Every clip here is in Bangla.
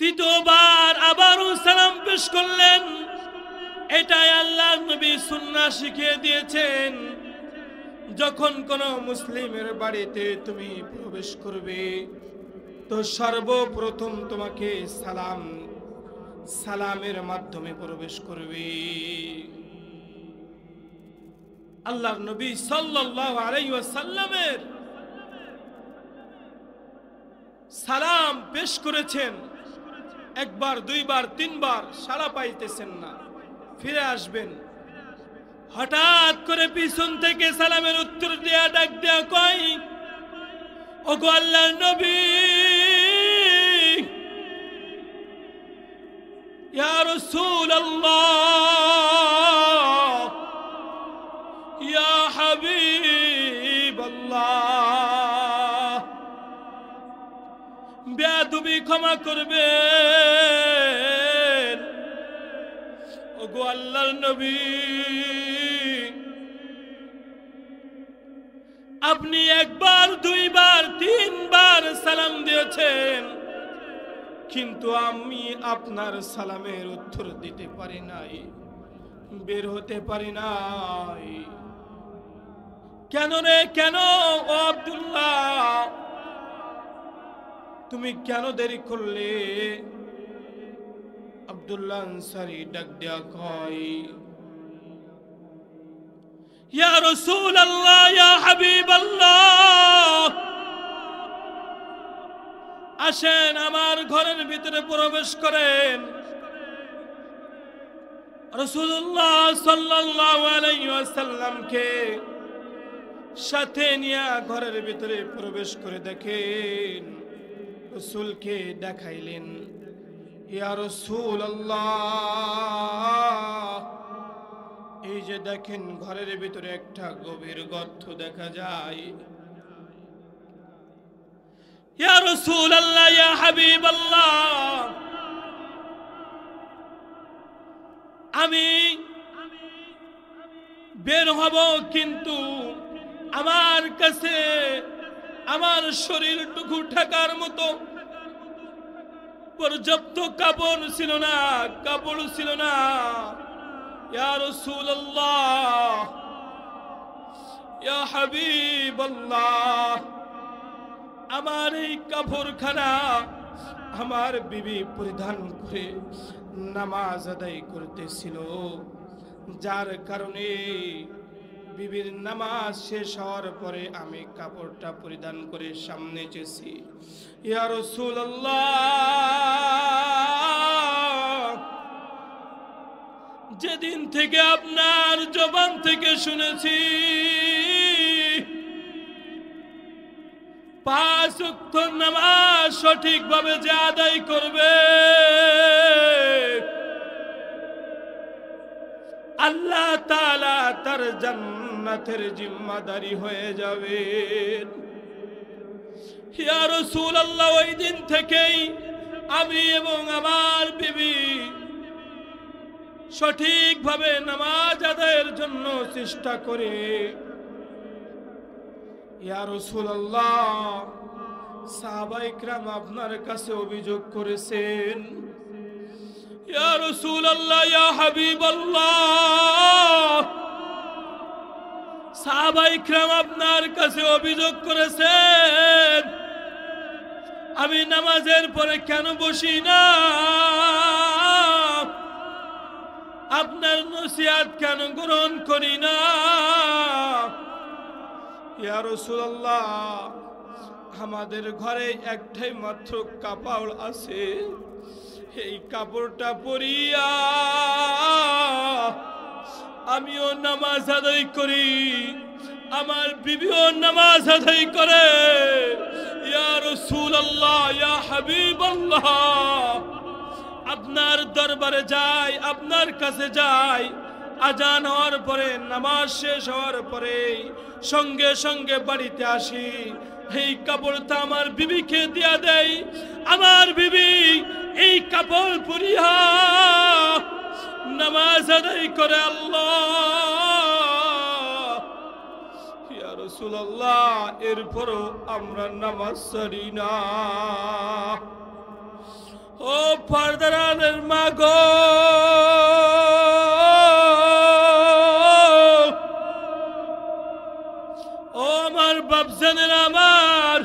তৃতীয়বার আবারও সালাম পেশ করলেন। এটাই আল্লাহর নবী সুন্নাহ শিখিয়ে দিয়েছেন, যখন কোনো মুসলিমের বাড়িতে তুমি প্রবেশ করবে তো সর্বপ্রথম তোমাকে সালামের মাধ্যমে প্রবেশ করবে। আল্লাহর নবী সাল্লাল্লাহু আলাইহি ওয়াসাল্লামের সালাম পেশ করেছেন, একবার দুইবার তিনবার সাড়া পাইতেছেন না, ফিরে আসবেন। হঠাৎ করে পিছন থেকে সালামের উত্তর দেয়া ডাক দেয়া কয়, ওগো আল্লাহর নবী, ইয়া রাসূলুল্লাহ, ইয়া হাবিবাল্লাহ, বেয়াদবি ক্ষমা করবেন। ওগো আল্লাহর নবী, আপনি একবার দুইবার তিনবার সালাম দিয়েছেন, কিন্তু আমি আপনার সালামের উত্তর দিতে পারি নাই, বের হতে পারি নাই। কেন রে কেন? ও আব্দুল্লাহ, তুমি কেন দেরি করলে? আব্দুল্লাহ আনসারী ডাক দেয়া কয়, ইয়া রাসূলুল্লাহ, ইয়া হাবিবাল্লাহ, আসেন আমার ঘরের ভিতরে প্রবেশ করেন। রাসূলুল্লাহ সাল্লাল্লাহু আলাইহি ওয়াসাল্লামকে সাথে নিয়ে ঘরের ভিতরে প্রবেশ করে দেখেন, রাসূলকে দেখাইলেন, ইয়া রাসূলুল্লাহ, এই যে দেখেন ঘরের ভিতরে একটা গভীর গর্ত দেখা যায়। ইয়া রাসূলুল্লাহ, ইয়া হাবিবাল্লাহ, আমি বের হব, কিন্তু আমার কাছে আমার শরীরটুকু ঢাকার মতো পর্যাপ্ত কাপড় ছিল না। ইয়া রাসূলুল্লাহ, ইয়া হাবিবাল্লাহ, আমার এই কাপড়খানা আমার বিবি পরিধান করে নামাজ আদায় করতেছিল, যার কারণে বিবির নামাজ শেষ হওয়ার পরে আমি কাপড়টা পরিধান করে সামনে এসেছি। ইয়া রাসূলুল্লাহ, যেদিন থেকে আপনার জবান থেকে শুনেছি 5 ওয়াক্ত নামাজ সঠিকভাবে যে আদায় করবে, আল্লাহ তাআলা তার জান্নাতের জিম্মাদারি হয়ে যাবে। ইয়া রাসূলুল্লাহ, ওই দিন থেকেই আমি এবং আমার বিবি সঠিকভাবে নামাজ আদায়ের জন্য চেষ্টা করি। ইয়া রাসূলুল্লাহ, সাহাবায়ে কিরাম আপনার কাছে অভিযোগ করেছেন। ইয়া রাসূলুল্লাহ, ইয়া হাবিবাল্লাহ, সাহাবায়ে কিরাম আপনার কাছে অভিযোগ করেছেন, আমি নামাজের পরে কেন বসি না, আপনার নসিহত কেন গ্রহণ করি না। ইয়া রাসূলুল্লাহ, আমাদের ঘরে একটাই মাত্র কাপড় আছে, এই কাপড়টা পরিয়া আমিও নামাজ আদায় করি, আমার বিবিও নামাজ আদায় করে। ইয়া রাসূলুল্লাহ, ইয়া হাবিবাল্লাহ, আপনার দরবারে যাই, আপনার কাছে যাই, আজান হওয়ার পরে নামাজ শেষ হওয়ার পরে সঙ্গে সঙ্গে বাড়িতে আসি, এই কাপড়টা আমার বিবিকে দিয়া দেই, আমার বিবি এই কাপড় পরিয়া নামাজ আদায় করে। আল্লাহ, ইয়া রাসূলুল্লাহ, এরপরও আমরা নামাজ ছাড়ি না। ও ও পর্দার মা গো, ও আমার বাপজানেরা, আমার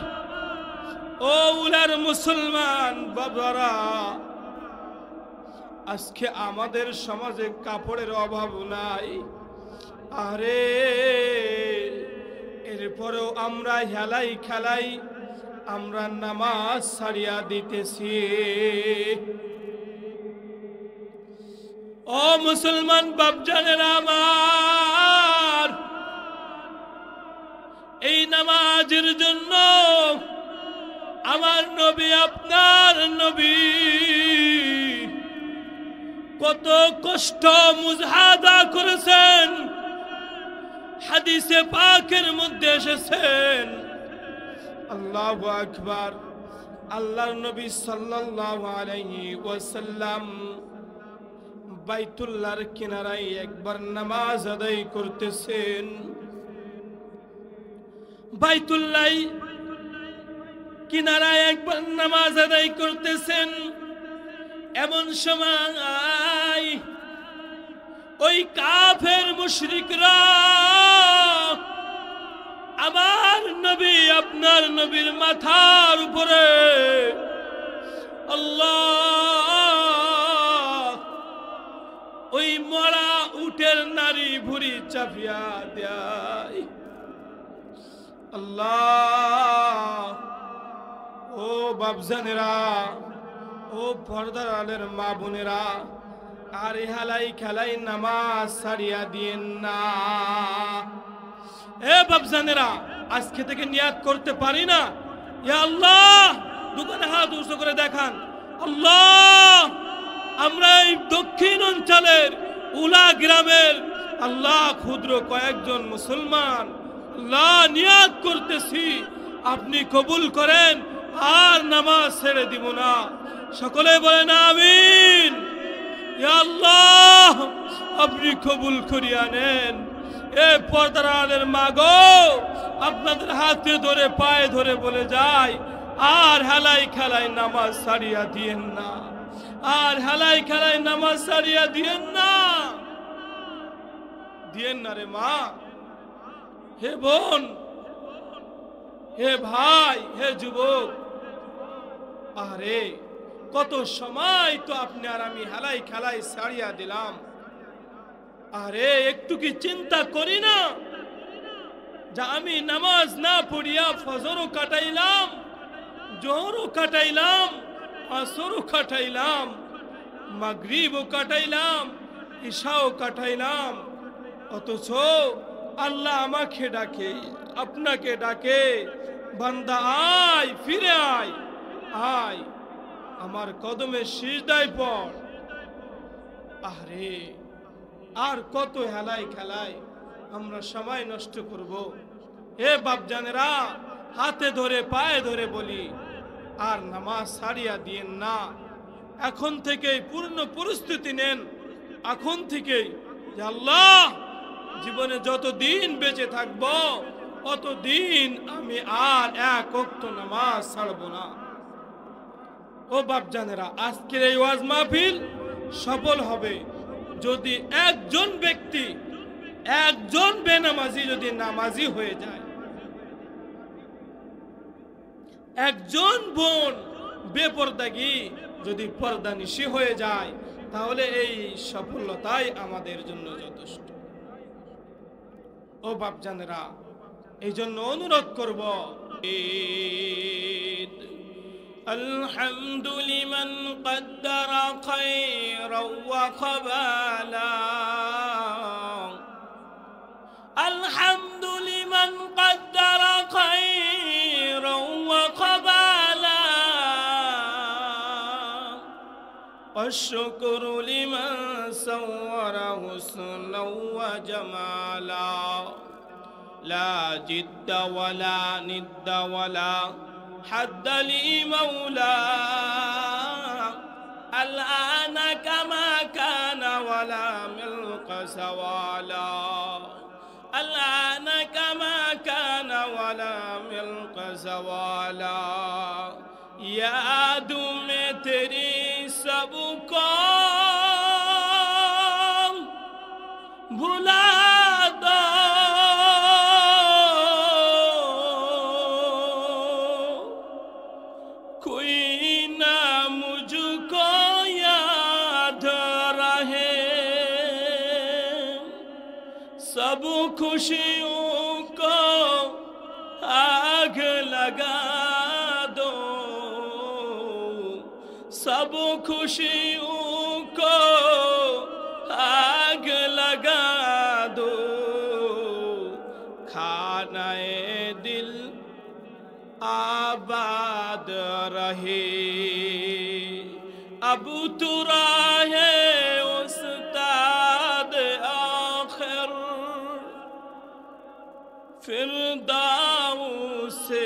ও উলার মুসলমান বাবারা, আজকে আমাদের সমাজে কাপড়ের অভাব নাই। আরে এরপরেও আমরা হেলাই খেলাই আমরা নামাজ ছাড়িয়া দিতেছি। ও মুসলমান বাপজানেরা আমার, এই নামাজের জন্য আমার নবী, আপনার নবী কত কষ্ট মুজাহাদা করেছেন। হাদিসে পাকের মধ্যে এসেছেন, আল্লাহু আকবার, আল্লাহর নবী সাল্লাল্লাহু আলাইহি ওয়াসাল্লাম বাইতুল্লাহর কিনারায় একবার নামাজ আদায় করতেছেন। বাইতুল্লাহ কিনারায় একবার নামাজ আদায় করতেছেন। এমন সময় ওই কাফের মুশরিকরা আমার নবী, আপনার নবীর মাথার উপরে আল্লাহ ওই মরা উটের নারী ভুঁড়ি চাপিয়া দেয়। আল্লাহ, ও বাপজানেরা, ও পর্দার আলের মা বোনেরা, আর হেলাই খেলাই নামাজ ছাড়িয়া দিয়েন না। এ বাপজানেরা, আজকে থেকে নিয়াত করতে পারি না, ইয়া আল্লাহ, দোকানে হাত উঁচু করে দেখান, আল্লাহ আমরা এই দক্ষিণ অঞ্চলের উলা গ্রামের আল্লাহ ক্ষুদ্র কয়েকজন মুসলমান আল্লাহ নিয়াত করতেছি, আপনি কবুল করেন, আর নামাজ ছেড়ে দিব না। সকলে বলেন আমিন। ইয়া আল্লাহ, আপনি কবুল করিয়া নেন। এ পর্দার আলের মা গো, আপনাদের হাতে ধরে পায়ে ধরে বলে যায়, আর হেলাই খেলাই নামাজ ছাড়িয়া দিয়েন না, আর হেলাই খেলাই নামাজ ছাড়িয়া দিয়েন না, দিয়েন না রে মা, হে বোন, হে ভাই, হে যুবক। আরে কত সময় তো আপনি আর আমি হেলাই খেলাই ছাড়িয়া দিলাম। আরে একটু কি চিন্তা করি না যে আমি নামাজ না পড়িয়া ফজরও কাটাইলাম, জোহরও কাটাইলাম, আসরও কাটাইলাম, মাগরিবও কাটাইলাম, ইশাও কাটাইলাম, অথচ আল্লাহ আমাকে ডাকে, আপনাকে ডাকে, বান্দা আয়, ফিরে আয়, আয় আমার কদমে সিজদায় পড়। আরে আর কত হেলাই খেলাই আমরা সময় নষ্ট করব। হে বাপজানেরা, হাতে ধরে পায়ে ধরে বলি, আর নামাজ ছাড়িয়া দিয়েন না। এখন থেকেই পূর্ণ প্রস্তুতি নেন, এখন থেকেই যে আল্লাহ জীবনে যতদিন বেঁচে থাকব অতদিন আমি আর এক ওয়াক্ত নামাজ ছাড়ব না। ও বাপজানেরা, আজকের এই ওয়াজ মাহফিল সফল হবে যদি একজন ব্যক্তি, একজন বেনামাজি যদি নামাজি হয়ে যায়, একজন বোন বেপরদাগী যদি পর্দানিশী হয়ে যায়, তাহলে এই সফলতাই আমাদের জন্য যথেষ্ট। ও বাপজানেরা, এই জন্য অনুরোধ করব, الحمد لمن قدر خيرا وخبالا الحمد لمن قدر خيرا وخبالا والشكر لمن صور حسنا وجمالا لا جد ولا ند ولا حد لي مولا الآن كما كان ولا ملق سوالا الآن كما كان ولا ملق سوالا याद में तेरी सबको भुला दो, कोई ना मुझको याद रहे, सब खुशियों को आग लगा दो, सब खुशियों को आग लगा दो, खानाए दिल आबाद रहे। अब तू राहे उस्ताद आखिर, फिरदाऊं से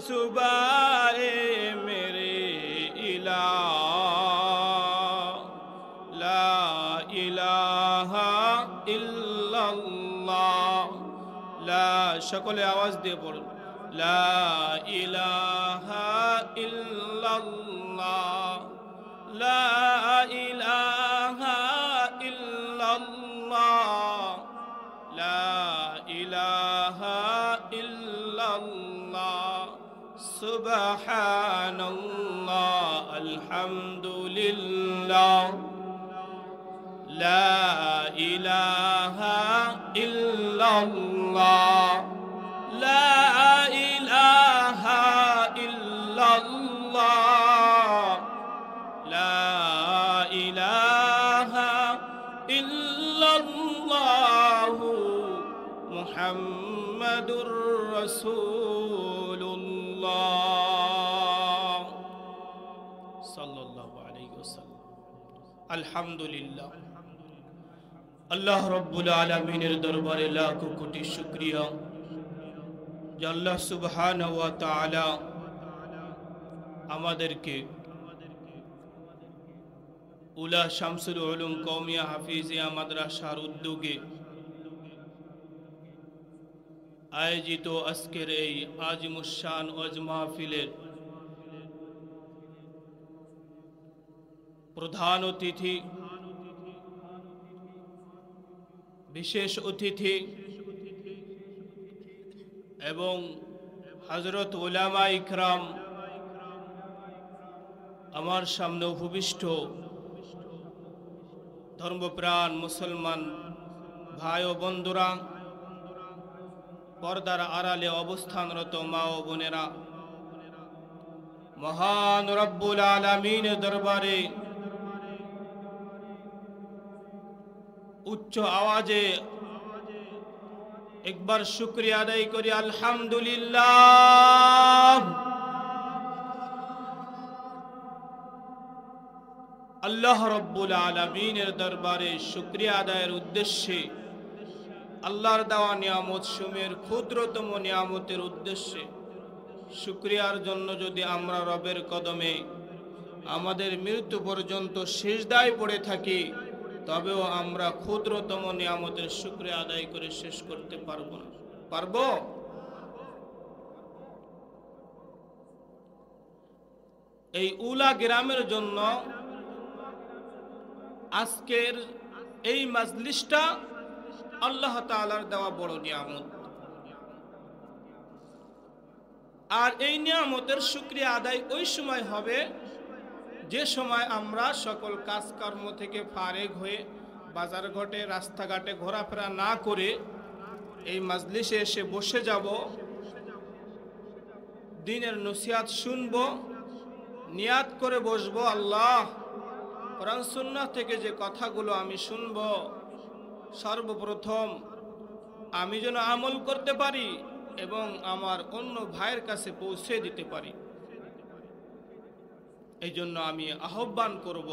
जुबाए मेरे ला इलाहा इल्लल्लाह, ला সকলে আওয়াজ দিয়ে পড়ুন, লা ইলাহা ইল্লাল্লাহ, লা ইলাহা ইল্লাল্লাহ, লা ইলাহা ইল্লাল্লাহ, সুবহানাল্লাহ, আলহামদুলিল্লাহ, লা ইলাহা ইল্লাল্লাহ, লা ইলাহা ইল্লাল্লাহ, লা ইলাহা ইল্লাল্লাহ, মুহাম্মাদুর রাসূলুল্লাহ সাল্লাল্লাহু আলাইহি ওয়াসাল্লাম। আলহামদুলিল্লাহ, আল্লাহ রব্বুল আলামিনের দরবারে লাখো কোটি শুকরিয়া যে আল্লাহ সুবহানাহু ওয়া তাআলা আমাদেরকে উলা শামসুল উলুম কওমিয়া হাফিজিয়া মাদ্রাসার উদ্যোগে আয়োজিত আজকের এই আজিমুস শান ওয়াজ মাহফিলের প্রধান অতিথি, বিশেষ অতিথি এবং হযরত উলামা ইকরাম, আমার সামনে উপবিষ্ট ধর্মপ্রাণ মুসলমান ভাই ও বন্ধুরা, পর্দার আড়ালে অবস্থানরত মা ও বোনেরা, মহান রব্বুল আলামিনের দরবারে উচ্চ আওয়াজে একবার শুকরিয়া আদায় করি, আলহামদুলিল্লাহ। আল্লাহ রব্বুল আলামিনের দরবারে শুকরিয়া আদায়ের উদ্দেশ্যে, আল্লাহর দেওয়া নিয়ামত সমূহের ক্ষুদ্রতম নিয়ামতের উদ্দেশ্যে শুকরিয়ার জন্য যদি আমরা রবের কদমে আমাদের মৃত্যু পর্যন্ত সিজদায় পড়ে থাকি, তবেও আমরা ক্ষুদ্রতম নিয়ামতের শুকরিয়া আদায় করে শেষ করতে পারবো না। পারবো? এই উলা গ্রামের জন্য আজকের এই মাজলিসটা আল্লাহ তাআলার দেওয়া বড় নিয়ামত, আর এই নিয়ামতের শুকরিয়া আদায় ওই সময় হবে যে সময় আমরা সকল কাজকর্ম থেকে ফারেগ হয়ে বাজার ঘাটে রাস্তাঘাটে ঘোরাফেরা না করে এই মাজলিসে এসে বসে যাব, দ্বীনের নসিহত শুনব, নিয়াত করে বসবো, আল্লাহ কোরআন সুন্নাহ থেকে যে কথাগুলো আমি শুনব সর্বপ্রথম আমি যেন আমল করতে পারি এবং আমার অন্য ভাইয়ের কাছে পৌঁছে দিতে পারি। এই জন্য আমি আহ্বান করব,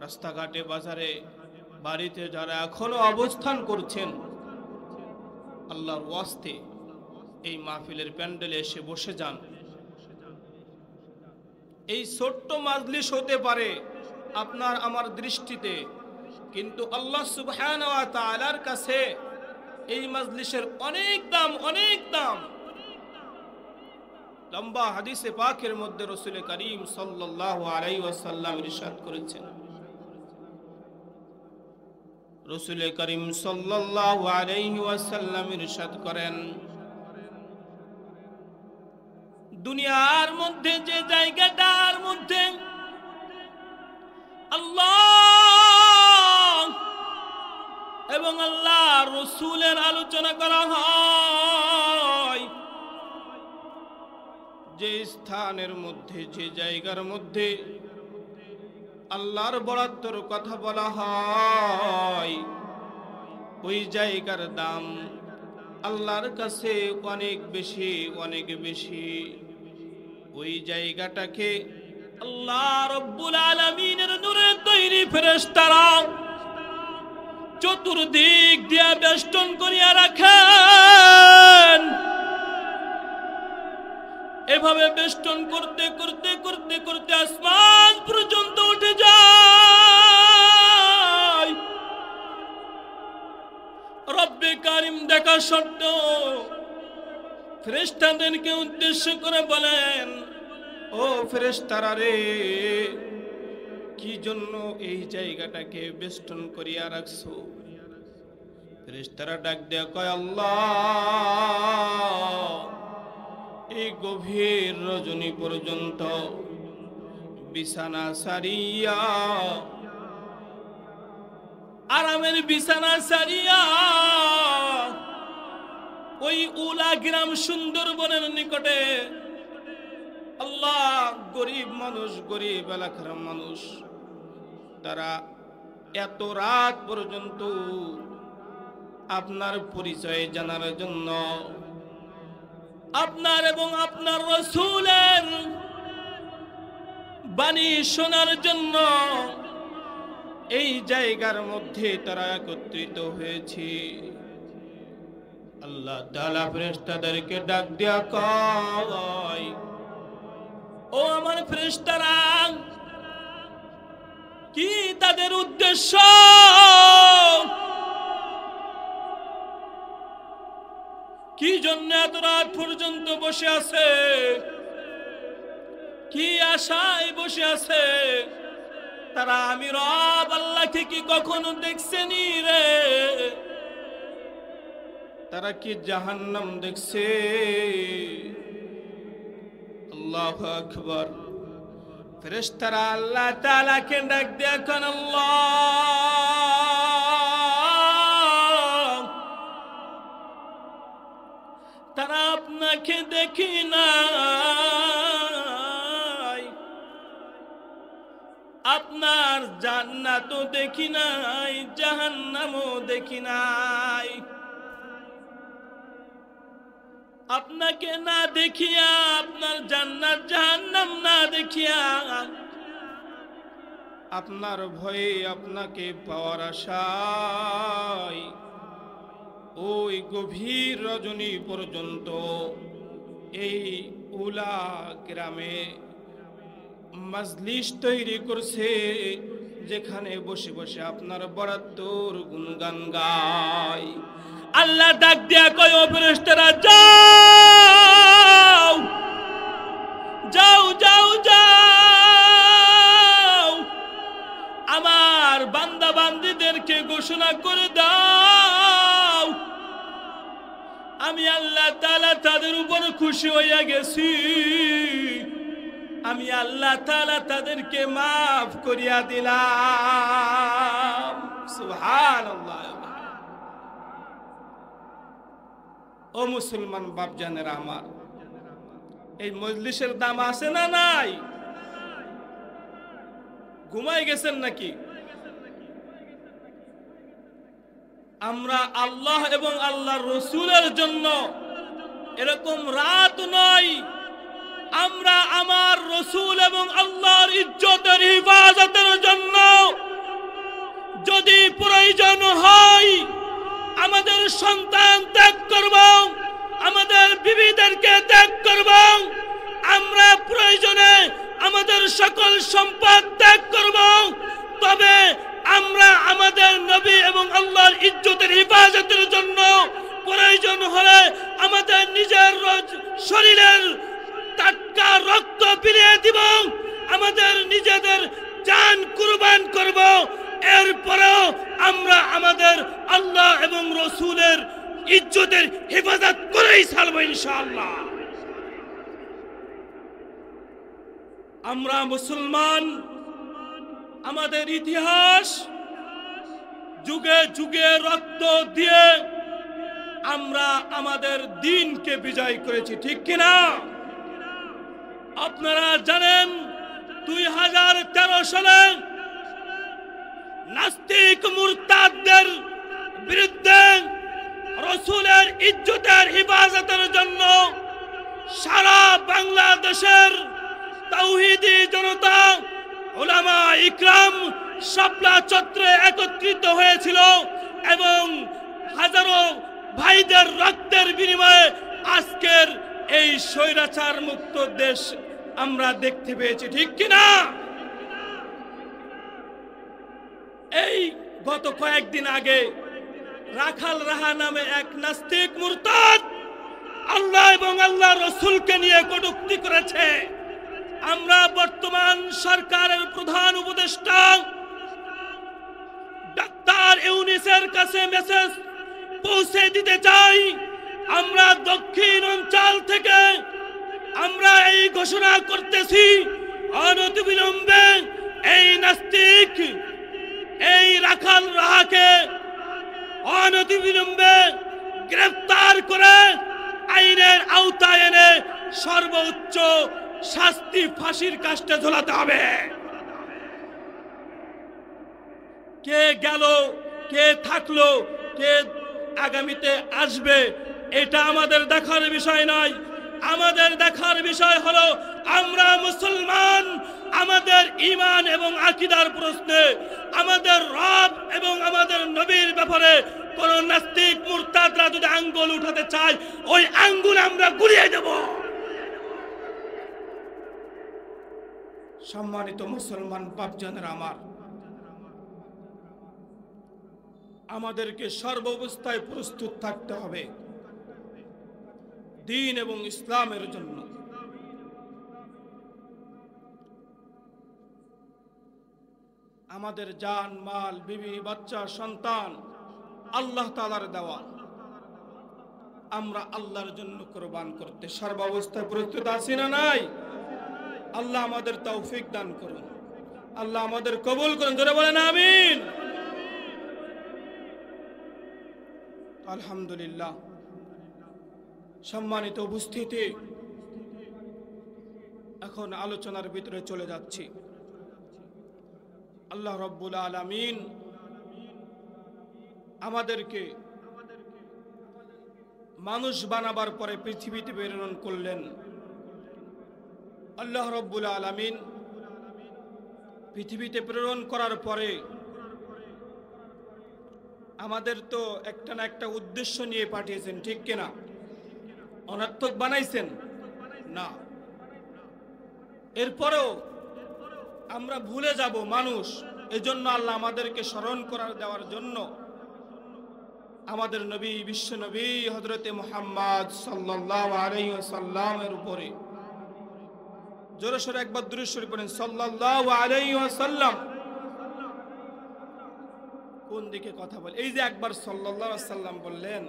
রাস্তাঘাটে বাজারে বাড়িতে যারা এখনো অবস্থান করছেন, আল্লাহর ওয়াস্তে এই মাহফিলের প্যান্ডেলে এসে বসে যান। এই ছোট্ট মাজলিস হতে পারে আপনার আমার দৃষ্টিতে, কিন্তু আল্লাহ সুবহানাহু ওয়া তাআলার কাছে এই মাজলিসের অনেক দাম, অনেক দাম। লম্বা হাদিসে পাকের মধ্যে রাসূল করিম সাল্লাল্লাহু আলাইহি ওয়াসাল্লাম ইরশাদ করেছেন, রাসূল করিম সাল্লাল্লাহু আলাইহি ওয়াসাল্লাম ইরশাদ করেন, দুনিয়ার মধ্যে যে জায়গাটার মধ্যে আল্লাহ এবং আল্লাহ রাসূলের আলোচনা করা হয়, যে স্থানের মধ্যে যে জায়গার মধ্যে আল্লাহর বরাদ্দর কথা বলা হয়, ওই জায়গার দাম আল্লাহর কাছে অনেক বেশি, অনেক বেশি। ওই জায়গাটাকে আল্লাহ রব্বুল আলামিনের নূরে তৈরি ফেরেশতারা চতুর্দিক দিয়ে বেষ্টন করিয়া রাখেন। এভাবে বেষ্টন করতে করতে করতে করতে আসমান পর্যন্ত উঠে যায়। রব্বে কারিম দেখা সত্ত্বেও ফেরেশতাদেরকে উদ্দেশ্য করে বলেন, ও ফেরেশতারা রে, কি জন্য এই জায়গাটাকে বেষ্টন করিয়া রাখছো? ফেরেশতারা ডাক দেয়া কয়, আল্লাহ, এই গভীর রজনী পর্যন্ত বিছানা সারিয়া, আরামের বিছানা সারিয়া ওই উলা গ্রাম সুন্দরবনের নিকটে আল্লাহ গরিব মানুষ, গরিব এলাকার মানুষ, তারা এত রাত পর্যন্ত আপনার পরিচয় জানার জন্য, আপনার এবং আপনার রাসূলের বাণী শোনার জন্য এই জায়গার মধ্যে তারা একত্রিত হয়েছে। আল্লাহ তাআলা ফেরেশতাদেরকে ডাক দিয়া কয়, ও আমার ফেরেশতারা, কি তাদের উদ্দেশ্য? কি জন্য এত রাত পর্যন্ত বসে আছে? কি আশায় বসে আছে? তারা আমি রব আল্লাহকে কি কখনো দেখছেনি রে? তারা কি জাহান্নাম দেখছে? আল্লাহু আকবার। ফেরেশতারা আল্লাহ তাআলাকে ডাক দিয়ে কোন আল্লাহ, তারা আপনাকে দেখি নাই, আপনার জান্নাতও দেখি নাই, জাহান্নামও দেখি নাই। আপনাকে না দেখিয়া, আপনার জান্নাত জাহান্নাম না দেখিয়া, আপনার ভয়ে, আপনাকে পাওয়ার আশায় ওই গভীর রজনী পর্যন্ত এই উলা গ্রামে মজলিস তৈরি করছে, যেখানে বসে বসে আপনার বরাদ্দর গুণগান গায়। আল্লাহ ডাক দিয়া কয়, ও ফেরেশতারা যাও যাও যাও যাও, আমার বান্দা বান্দীদেরকে ঘোষণা করে দাও, আমি আল্লাহ তাআলা তাদের উপর খুশি হইয়া গেছি, আমি আল্লাহ তাআলা তাদেরকে মাফ করিয়া দিলাম। সুবহানাল্লাহ। ও মুসলমান বাপজানেরা আমার, এই মজলিসের দাম আছে না নাই? ঘুমাই গেছেন নাকি? আমরা আল্লাহ এবং আল্লাহর রাসূলের জন্য এরকম রাত নয়, আমরা আমার রাসূল এবং আল্লাহর ইজ্জতের হিফাজতের জন্য যদি প্রয়োজন হয় আমাদের সন্তান ত্যাগ করব, আমাদের বিবিদেরকে ত্যাগ করব, আমরা প্রয়োজনে আমাদের সকল সম্পদ ত্যাগ করব, তবে আমরা আমাদের নবী এবং আল্লাহর ইজ্জতের হিফাজতের জন্য প্রয়োজন হলে আমাদের নিজের শরীরের বিলিয়ে দিব, আমাদের নিজেদের জান কুরবান করব, এরপরেও আমরা আমাদের আল্লাহ এবং রসুলের ইজ্জতের হেফাজত করেই ছাড়ব ইনশাআল্লাহ। আমরা মুসলমান, আমাদের ইতিহাস যুগে যুগে রক্ত দিয়ে আমরা আমাদের দিনকে বিজয় করেছি, ঠিক কিনা? আপনারা জানেন 2013 সালে নাস্তিক মুরতাদদের বিরুদ্ধে রসুলের ইজ্জতের হেফাজতের জন্য সারা বাংলাদেশের তাওহীদি জনতা, উলামা ইকরাম শাপলা চত্বরে একত্রিত হয়েছিল এবং হাজারো ভাইদের রক্তের বিনিময়ে আজকের এই স্বৈরাচার মুক্ত দেশ আমরা দেখতে পেয়েছি, ঠিক কিনা? এই গত কয়েকদিন আগে রাখাল রাহা নামে এক নাস্তিক মুরতাদ আল্লাহ এবং আল্লাহ রসুলকে নিয়ে কটূক্তি করেছে। আমরা বর্তমান সরকারের প্রধান উপদেষ্টা ডাক্তার ইউনূসের কাছে মেসেজ পৌঁছে দিতে চাই, আমরা দক্ষিণ অঞ্চল থেকে আমরা এই ঘোষণা করতেছি, অনতিবিলম্বে এই নাস্তিক, এই রাখাল রাহাকে অনতিবিলম্বে গ্রেফতার করে আইনের আওতায় এনে সর্বোচ্চ শাস্তি ফাঁসির কাস্টে ঝোলাতে হবে। কে গেল, কে থাকলো, কে আগামীতে আসবে, এটা আমাদের দেখার বিষয় নয়। আমাদের দেখার বিষয় হলো আমরা মুসলমান, আমাদের ঈমান এবং আকীদার প্রশ্নে আমাদের রব এবং আমাদের নবীর ব্যাপারে কোন নাস্তিক মুরতাদরা যদি আঙ্গুল উঠাতে চায়, ওই আঙ্গুল আমরা গুড়িয়ে দেব। সম্মানিত মুসলমান বাপজানেরা আমার, আমাদেরকে সর্বাবস্থায় প্রস্তুত থাকতে হবে দ্বীন এবং ইসলামের জন্য। আমাদের জান মাল, বিবি, বাচ্চা, সন্তান আল্লাহ তাআলার দেওয়া, আমরা আল্লাহর জন্য কুরবান করতে সর্বাবস্থায় প্রস্তুত আছি না নাই? আল্লাহ আমাদের তৌফিক দান করুন, আল্লাহ আমাদের কবুল করুন, জোরে বলেন আমিন। আলহামদুলিল্লাহ। সম্মানিত উপস্থিতি, এখন আলোচনার ভিতরে চলে যাচ্ছি। আল্লাহ রাব্বুল আলামিন আমাদেরকে মানুষ বানাবার পরে পৃথিবীতে প্রেরণ করলেন। আল্লাহ রাব্বুল আলামিন পৃথিবীতে প্রেরণ করার পরে আমাদের তো একটা না একটা উদ্দেশ্য নিয়ে পাঠিয়েছেন, ঠিক কিনা? অনর্থক বানাইছেন না। এরপরেও আমরা ভুলে যাব মানুষ, এজন্য আল্লাহ আমাদেরকে স্মরণ করার দেওয়ার জন্য আমাদের নবী, বিশ্ব নবী হযরতে মুহাম্মদ সাল্লাল্লাহু আলাইহি ওয়াসাল্লামের উপরে জোরে সোরে একবার দুরূদ শরীফ পড়েন, সাল্লাল্লাহু আলাইহি ওয়াসাল্লাম। কোন দিকে কথা বলে? এই যে একবার সাল্লাল্লাহু আলাইহি ওয়াসাল্লাম বললেন,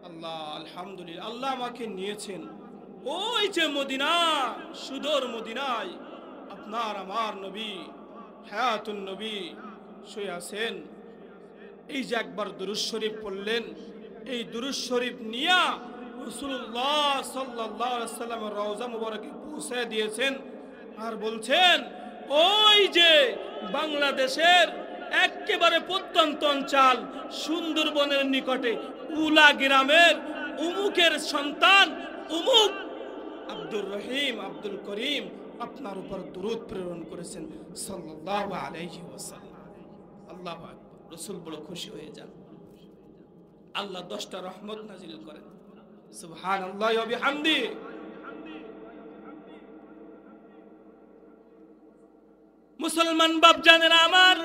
আল্লাহ আলহামদুলিল্লাহ, আল্লাহ আমাকে নিয়েছেন ওই যে মদিনা, সুদূর মদিনায় আপনার আমার নবী হায়াতুন নবী শুয়ে আছেন। এই যে একবার দুরূদ শরীফ পড়লেন, এই দুরূদ শরীফ নিয়া রাসূলুল্লাহ সাল্লাল্লাহু আলাইহি ওয়াসাল্লামের রওজা মুবারকে পৌঁছে দিয়েছেন আর বলছেন, ওই যে বাংলাদেশের একেবারে প্রত্যন্ত অঞ্চল সুন্দরবনের নিকটে উলা গ্রামের উমুকের সন্তান উমুক আব্দুর রহিম, আব্দুল করিম আপনার উপর দুরূদ প্রেরণ করেছেন সাল্লাল্লাহু আলাইহি ওয়াসাল্লাম। আল্লাহু আকবার। রাসূল বড় খুশি হয়ে যান, আল্লাহ 10টা রহমত নাজিল করেন। সুবহানাল্লাহি ওয়া বিহামদি। মুসলমান বাপজানেরা আমার,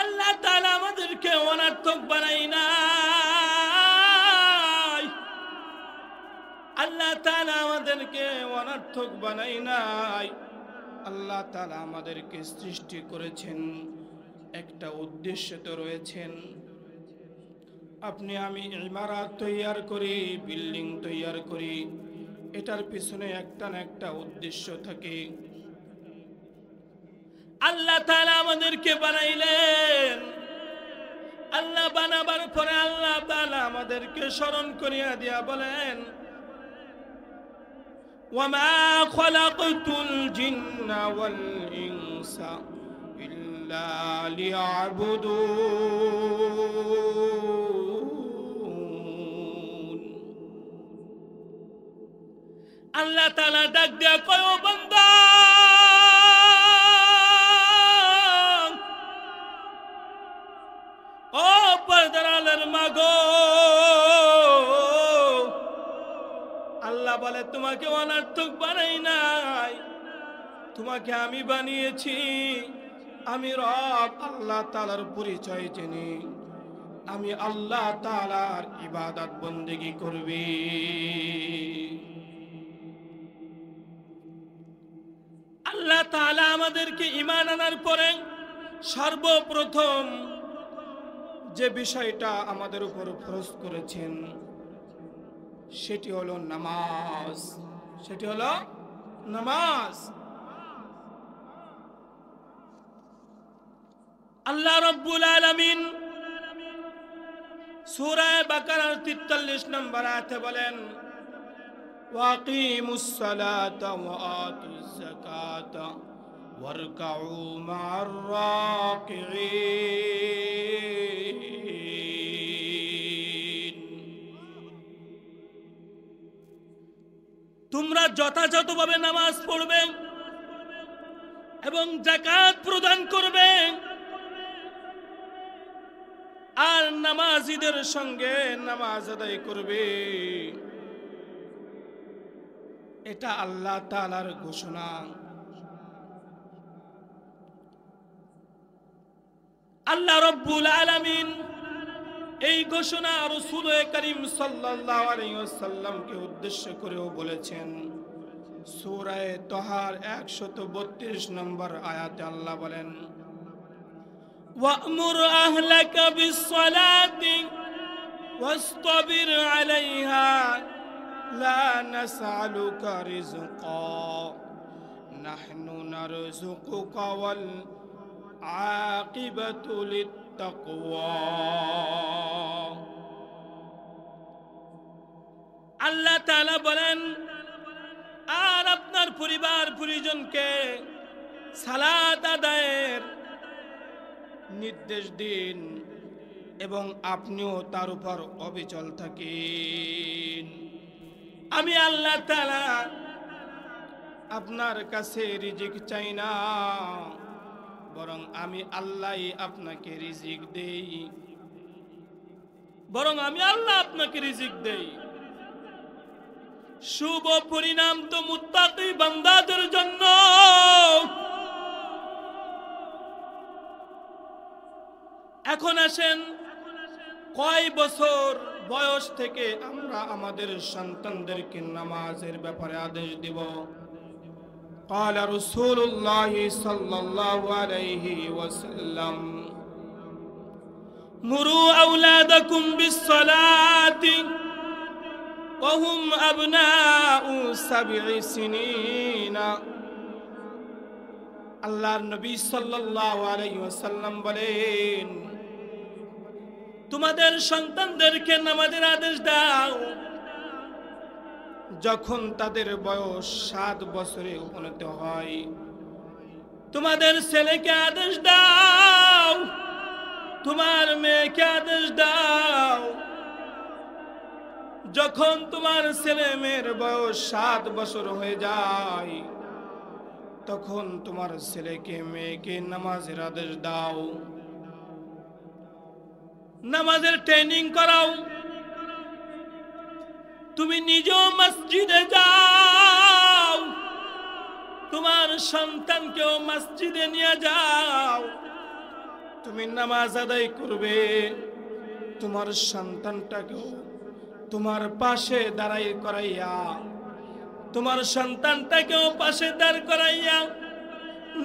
আল্লাহ তাআলা আমাদেরকে অনর্থক বানাই নাই। আল্লাহ তাআলা আমাদেরকে অনর্থক বানাই নাই। আল্লাহ তাআলা আমাদেরকে সৃষ্টি করেছেন, একটা উদ্দেশ্য তো রয়েছেন। আপনি আমি ইমারত তৈয়ার করি, বিল্ডিং তৈয়ার করি, এটার পিছনে একটা না একটা উদ্দেশ্য থাকে। আল্লাহ তাআলা আমাদেরকে বানাইলেন, আল্লাহ বানাবার পরে আল্লাহ তাআলা আমাদেরকে স্মরণ করিয়া দিয়া বলেন, ওয়ামা খালাকতুল জিন্না ওয়াল ইনসা ইল্লা লিয়াবুদুন। আল্লাহ তাআলা ডাক দিয়া কয়, ও বান্দা, ও পর্দার আলের মাগো, আল্লাহ বলে তোমাকে অনর্থক বানাই নাই, তোমাকে আমি বানিয়েছি। আমি রব আল্লাহ তাআলার পরিচয় জেনে আমি আল্লাহ তাআলার ইবাদত বন্দেগী করবি। আল্লাহ তাআলা আমাদেরকে ঈমান আনার পরে সর্বপ্রথম যে বিষয়টা আমাদের উপর ফরজ করেছেন সেটি হলো নামাজ। সেটি হলো নামাজ। আল্লাহ রাব্বুল আলামিন সূরা বাকারার 43 নম্বর আয়াতে বলেন, ওয়াকিমুস সালাতা ওয়া আতুজ যাকাতা ওয়ারকাউ মা'আর রাকিঈন। তোমরা যথাযথভাবে নামাজ পড়বে এবং যাকাত প্রদান করবে, আর নামাজীদের সঙ্গে নামাজ আদায় করবে। এটা আল্লাহ তাআলার ঘোষণা। আল্লাহ রাব্বুল আলামিন এই ঘোষণা রাসূল করিম সাল্লাল্লাহু আলাইহি ওয়াসাল্লামকে উদ্দেশ্য করেও বলেছেন। সূরা তাহার 132 নম্বর আয়াতে আল্লাহ বলেন, ওয়া'মুর আহলাকা বিস-সালাতি ওয়াসতাবির আলাইহা লা নাসআলুকা রিজকা নাহনু নারযুকুকা ওয়াল আকিবাতু লিত-তাকওয়া। আল্লাহ তাআলা বলেন, আর আপনার পরিবার পরিজনকে সালাত আদায়ের নির্দেশ দিন এবং আপনিও তার উপর অবিচল থাকেন। আমি আল্লাহ তাআলা আপনার কাছে রিজিক চাই না, বরং আমি আল্লাহই আপনাকে রিজিক দেই। শুভ পরিণাম তো মুত্তাকি বান্দাদের জন্য। এখন আসেন, কয় বছর বয়স থেকে আমরা আমাদের সন্তানদেরকে নামাজের ব্যাপারে আদেশ দিব? قال رسول الله صلى الله عليه وسلم مروا أولادكم بالصلاة وهم أبناء 7 سنين। আল্লাহর নবী সাল্লাল্লাহু আলাইহি ওয়াসাল্লাম বলেন, তোমাদের সন্তানদেরকে নামাজের আদেশ দাও যখন তাদের বয়স 7 বছরে উপনীত হয়। তোমাদের ছেলেকে আদেশ দাও, তোমার মেয়েকে আদেশ দাও যখন তোমার ছেলে মেয়ের বয়স 7 বছর হয়ে যায়, তখন তোমার ছেলেকে মেয়েকে নামাজের আদেশ দাও, নামাজের ট্রেনিং করাও। তুমি নিজেও মসজিদে যাও, তোমার সন্তানকেও মসজিদে নিয়ে যাও। তুমি নামাজ আদায় করবে, তোমার সন্তানটাকেও তোমার পাশে দাঁড়াই করাইয়া, তোমার সন্তানটাকেও পাশে দাঁড় করাইয়া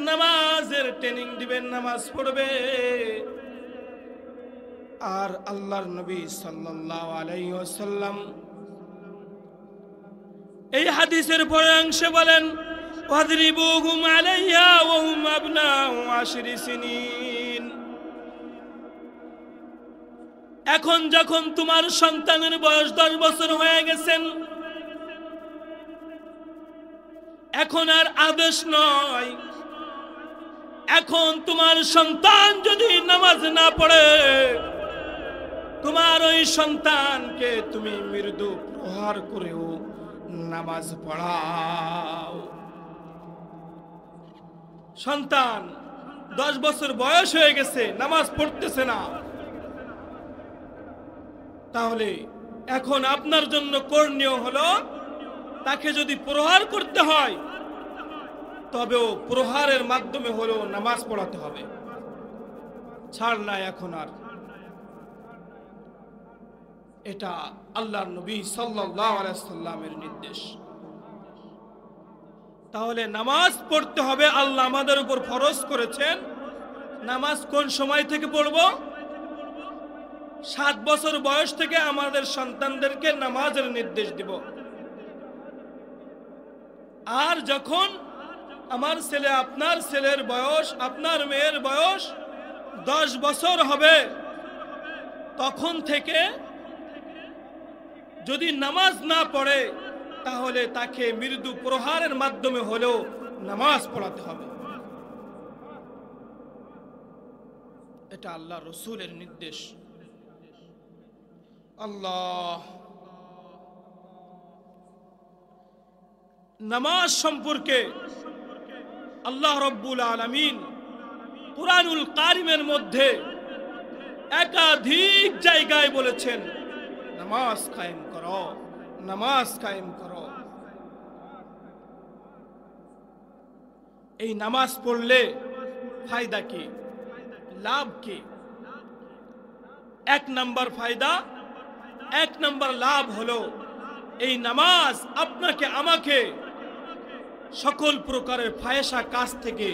নামাজের ট্রেনিং দিবেন, নামাজ পড়বে। আর আল্লাহর নবী সাল্লাল্লাহু আলাইহি ওয়াসাল্লাম এই হাদিসের পরের অংশে বলেন, ওয়াদরিবুহুম আলাইহা ওয়া হুম আবনাউ 10 সিনিন। এখন যখন তোমার সন্তানের বয়স 10 বছর হয়ে গেছেন, এখন আর আদেশ নয়, এখন তোমার সন্তান যদি নামাজ না পড়ে, তোমার ওই সন্তানকে তুমি মৃদু প্রহার করেও নামাজ পড়াও। সন্তান 10 বছর বয়স হয়ে গেছে, নামাজ পড়তেছে না, তাহলে এখন আপনার জন্য করণীয় হলো তাকে যদি প্রহার করতে হয়, তবেও প্রহারের মাধ্যমে হলেও নামাজ পড়াতে হবে, ছাড় নাই এখন আর। এটা আল্লাহর নবী সাল্লাল্লাহু আলাইহি সাল্লামের নির্দেশ। তাহলে নামাজ পড়তে হবে, আল্লাহ আমাদের উপর ফরজ করেছেন। নামাজ কোন সময় থেকে পড়ব? 7 বছর বয়স থেকে আমাদের সন্তানদেরকে নামাজের নির্দেশ দিব। আর যখন আমার ছেলে, আপনার ছেলের বয়স, আপনার মেয়ের বয়স 10 বছর হবে, তখন থেকে যদি নামাজ না পড়ে, তাহলে তাকে মৃদু প্রহারের মাধ্যমে হলেও নামাজ পড়াতে হবে। এটা আল্লাহ রসুলের নির্দেশ। আল্লাহ নামাজ সম্পর্কে আল্লাহ রব্বুল আলামিন কুরআনুল কারিমের মধ্যে একাধিক জায়গায় বলেছেন, নামাজ কায়েম করো, নামাজ কায়েম করো। এই নামাজ পড়লে ফায়দা কি, লাভ কি? 1 নম্বর ফায়দা, 1 নম্বর লাভ হলো, এই নামাজ আপনাকে আমাকে সকল প্রকারের ফায়সা কাজ থেকে,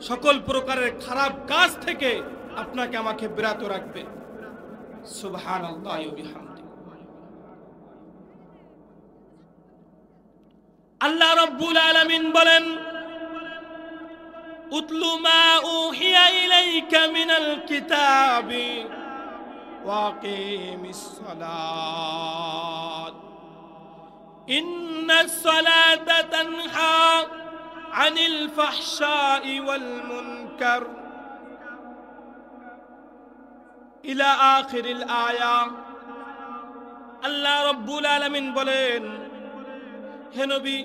সকল প্রকারের খারাপ কাজ থেকে আপনাকে আমাকে বিরত রাখবে। সুবহানাল্লাহি ওয়া বিহামদিহি। আল্লাহ রাব্বুল আলামিন বলেন, উতলু মা উহিয়া ইলাইকা মিনাল কিতাবি ওয়াকিমিস সালাত ইন্নাস সালাতা তানহা আনিল ফাহশাই ওয়াল মুনকার ইলা আখিরিল আয়া। আল্লাহ রাব্বুল আলামিন বলেন, হে নবী,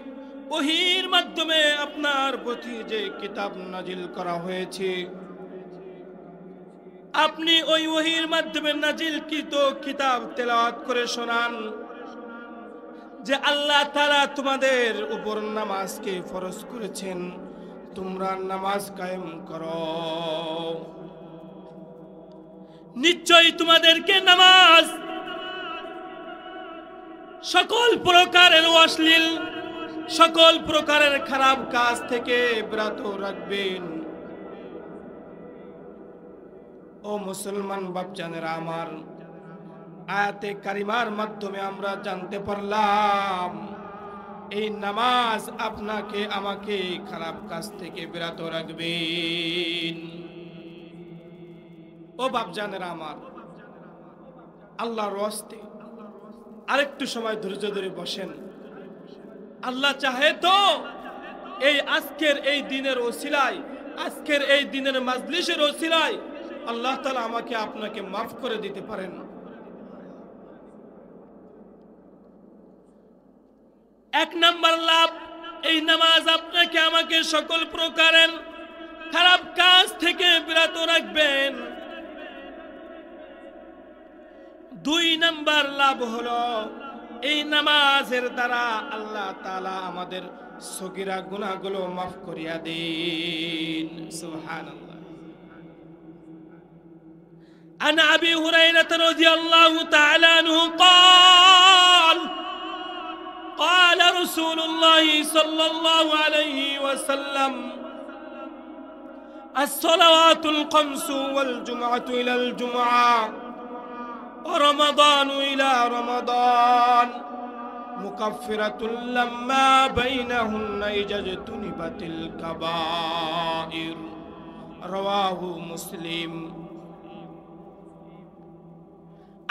ওহীর মাধ্যমে আপনার প্রতি যে কিতাব নাজিল করা হয়েছে, আপনি ওই ওহীর মাধ্যমে নাজিলকৃত কিতাব তেলাওয়াত করে শোনান যে আল্লাহ তাআলা তোমাদের উপর নামাজকে ফরজ করেছেন, তোমরা নামাজ কায়েম করো। নিশ্চয়ই তোমাদেরকে নামাজ সকল প্রকারের অশ্লীল, সকল প্রকারের খারাপ কাজ থেকে বিরত রাখবেন। ও মুসলমান বাপজানেরা আমার, আয়াতে কারিমার মাধ্যমে আমরা জানতে পারলাম এই নামাজ আপনাকে আমাকে খারাপ কাজ থেকে বিরত রাখবেন। ও বাপজানেরা আমার, আল্লাহর ওয়াস্তে আরেকটু সময় ধৈর্য ধরে বসেন। আল্লাহ চাহে তো এই আজকের এই দিনের ওসিলায়, আজকের এই দিনের মাজলিসের ওসিলায় আল্লাহ তাআলা আমাকে আপনাকে মাফ করে দিতে পারেন। এক নাম্বার লাভ, এই নামাজ আপনাকে আমাকে সকল প্রকারের খারাপ কাজ থেকে বিরত রাখবেন। 2 নাম্বার লাভ হলো, এই নামাজের দ্বারা আল্লাহ তাআলা আমাদের সগীরা গুনাহগুলো মাফ করিয়া দেন। সুবহানাল্লাহ। عن أبي هريرة رضي الله تعالى عنه قال قال رسول الله صلى الله عليه وسلم الصلوات الخمس والجمعة إلى الجمعة ورمضان إلى رمضان مكفرة لما بينهن إذا اجتنبت الكبائر رواه مسلم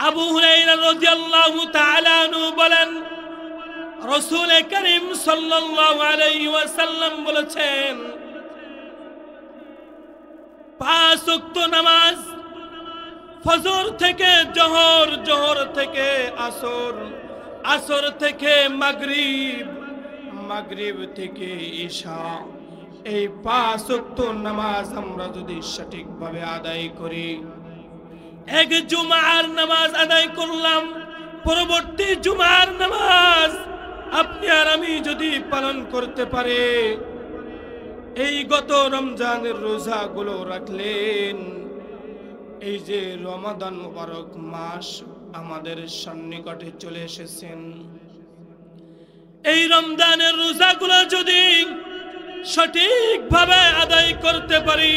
আবু হুরায়রা রাদিয়াল্লাহু তাআলা আনহু বলেন রাসূল করিম সাল্লাল্লাহু আলাইহি ওয়াসাল্লাম বলেছেন পাঁচ ওয়াক্ত নামাজ ফজর থেকে জোহর, জোহর থেকে আসর, আসর থেকে মাগরিব, মাগরিব থেকে ইশা, এই পাঁচ ওয়াক্ত নামাজ আমরা যদি সঠিকভাবে আদায় করি, এক জুমার নামাজ আদায় করলাম, পরবর্তী জুমার নামাজ আপনি আর আমি যদি পালন করতে পারে, এই গত রমজানের রোজাগুলো রাখলেন, এই যে রমাদান মুবারক মাস আমাদের সন্নিকটে চলে এসেছেন, এই রমজানের রোজাগুলো যদি সঠিকভাবে আদায় করতে পারি,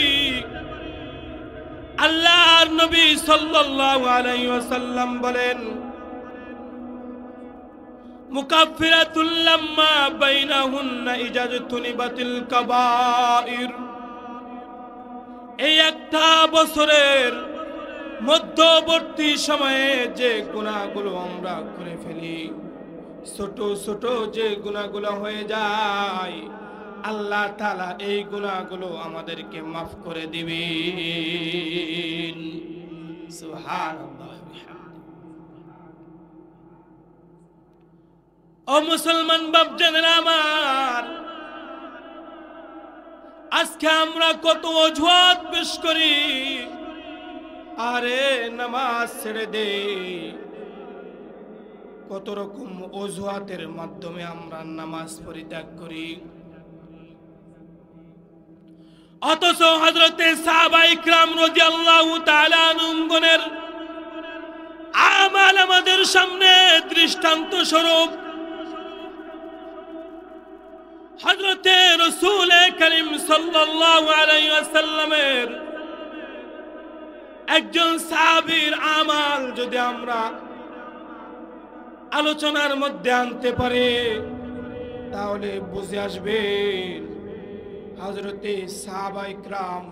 আল্লাহর নবী সাল্লাল্লাহু আলাইহি ওয়াসাল্লাম বলেন মুকাফফিরাতুল লাম্মা বাইনাহুন্না ইজাজতুনিবাতিল কাবাইর, এই একটা বছরের মধ্যবর্তী সময়ে যে গুনাহগুলো আমরা করে ফেলি, ছোট ছোট যে গুনাহগুলো হয়ে যায়, আল্লাহ তাআলা এই গুনাহগুলো আমাদেরকে মাফ করে দিবেন। সুবহানাল্লাহ। ও মুসলমান বাপজানেরা আমার, আজকে আমরা কত অজুহাত পেশ করি, আরে নামাজ ছেড়ে দে, কত রকম অজুহাতের মাধ্যমে আমরা নামাজ পরিত্যাগ করি। অথচ হযরতে সাহাবায়ে কিরাম রাদিয়াল্লাহু তাআলা আনহুমগণের আমাল আমাদের সামনে দৃষ্টান্ত স্বরূপ। হযরতে রাসূল করিম সাল্লাল্লাহু আলাইহি ওয়াসাল্লামের একজন সাহাবীর আমাল যদি আমরা আলোচনার মধ্যে আনতে পারি, তাহলে বুঝে আসবে হযরতে সাহাবায়ে কিরাম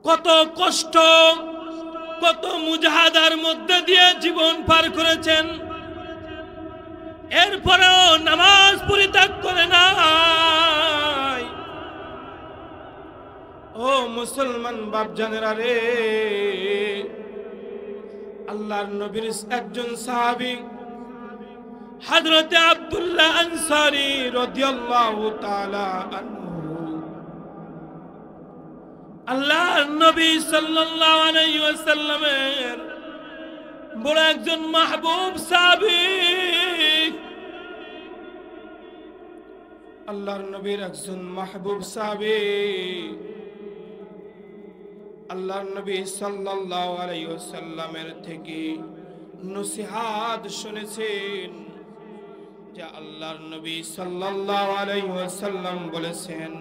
কত কষ্ট, কত মুজাহাদার মধ্যে দিয়ে জীবন পার করেছেন, এরপরেও নামাজ পরিত্যাগ করে নাই। ও মুসলমান বাপজানেরা রে, আল্লাহর নবীর একজন সাহাবী হযরতে আব্দুল্লাহ আনসারী রাদিয়াল্লাহু তাআলা আনহু, আল্লাহর নবী সাল্লাল্লাহু আলাইহি ওয়াসাল্লামের বড় একজন মাহবুব সাহাবী, আল্লাহর নবীর একজন মাহবুব সাহাবী, আল্লাহর নবী সাল্লাল্লাহু আলাইহি ওয়াসাল্লামের থেকে নসিহত শুনেছেন যে আল্লাহর নবী সাল্লাল্লাহু আলাইহি ওয়াসাল্লাম বলেছেন,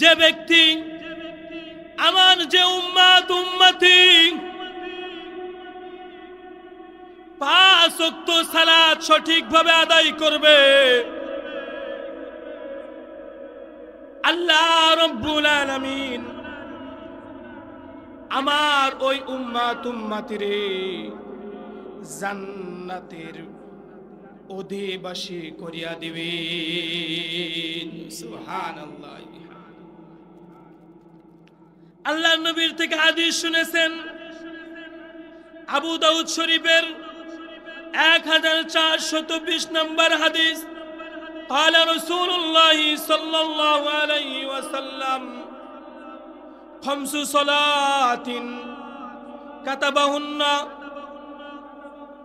যে ব্যক্তি আমার যে উম্মতি পাঁচ ওয়াক্ত সালাত সঠিকভাবে আদায় করবে, আল্লাহ রাব্বুল আলামিন আমার ওই উম্মতিরে জান্নাতের অধিবাসী করিয়া দিবেন। সুবহানাল্লাহ। আল্লাহর নবীর থেকে হাদিস শুনেছেন, আবু দাউদ শরীফের 1420 নম্বর হাদিস, قال رسول الله صلى الله عليه وسلم خمس صلات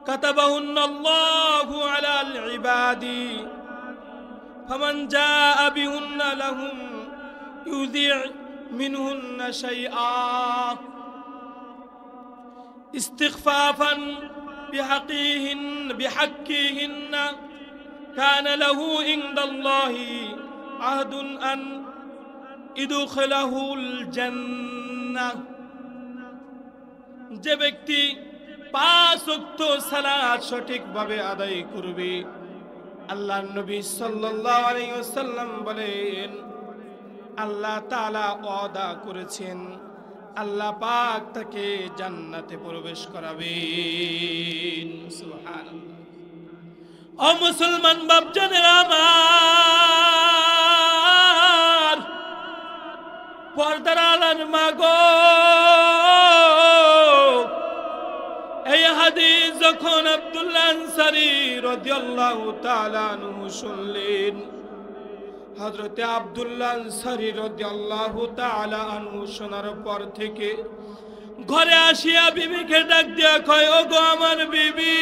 كتبهن الله على العباد فمن جاء بهن لهم يذيع منهن شيئا। ইস্তিগফাফান বিহাক্কিহিন কানা লাহু ইনদাল্লাহি আহদুন আন ইদখিলাহুল জান্নাহ। যে ব্যক্তি 5 ওয়াক্ত সালাত সঠিকভাবে আদায় করবে, আল্লাহর নবী সাল্লাল্লাহু আলাইহি ওয়াসাল্লাম বলেন আল্লাহ তাআলা ওয়াদা করেছেন আল্লাহ পাক তাকে জান্নাতে প্রবেশ করাবেন। সুবহানাল্লাহ। ও মুসলমান বাপজানেরা আমার, পর্দার আড়াল মা গো, এই হাদিস যখন আব্দুল্লাহ আনসারী রাদিয়াল্লাহু তাআলা আনহু শুনলেন, হযরতে আব্দুল্লাহ আনসারী রাদিয়াল্লাহু তাআলা আনহু শোনার পর থেকে ঘরে আসিয়া বিবিকে ডাক দিয়া কয়, ও গো আমার বিবি,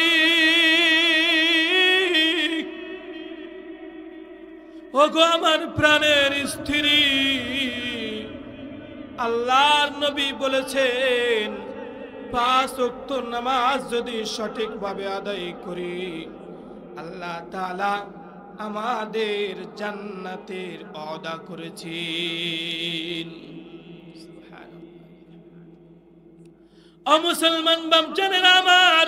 ও গো আমার প্রাণের স্ত্রী, আল্লাহর নবী বলেছেন 5 ওয়াক্ত নামাজ যদি সঠিকভাবে আদায় করি আল্লাহ তাআলা আমাদের জান্নাতের ওয়াদা করেছেন। সুবহানাল্লাহ। ও মুসলমান বাপজানেরা আমার,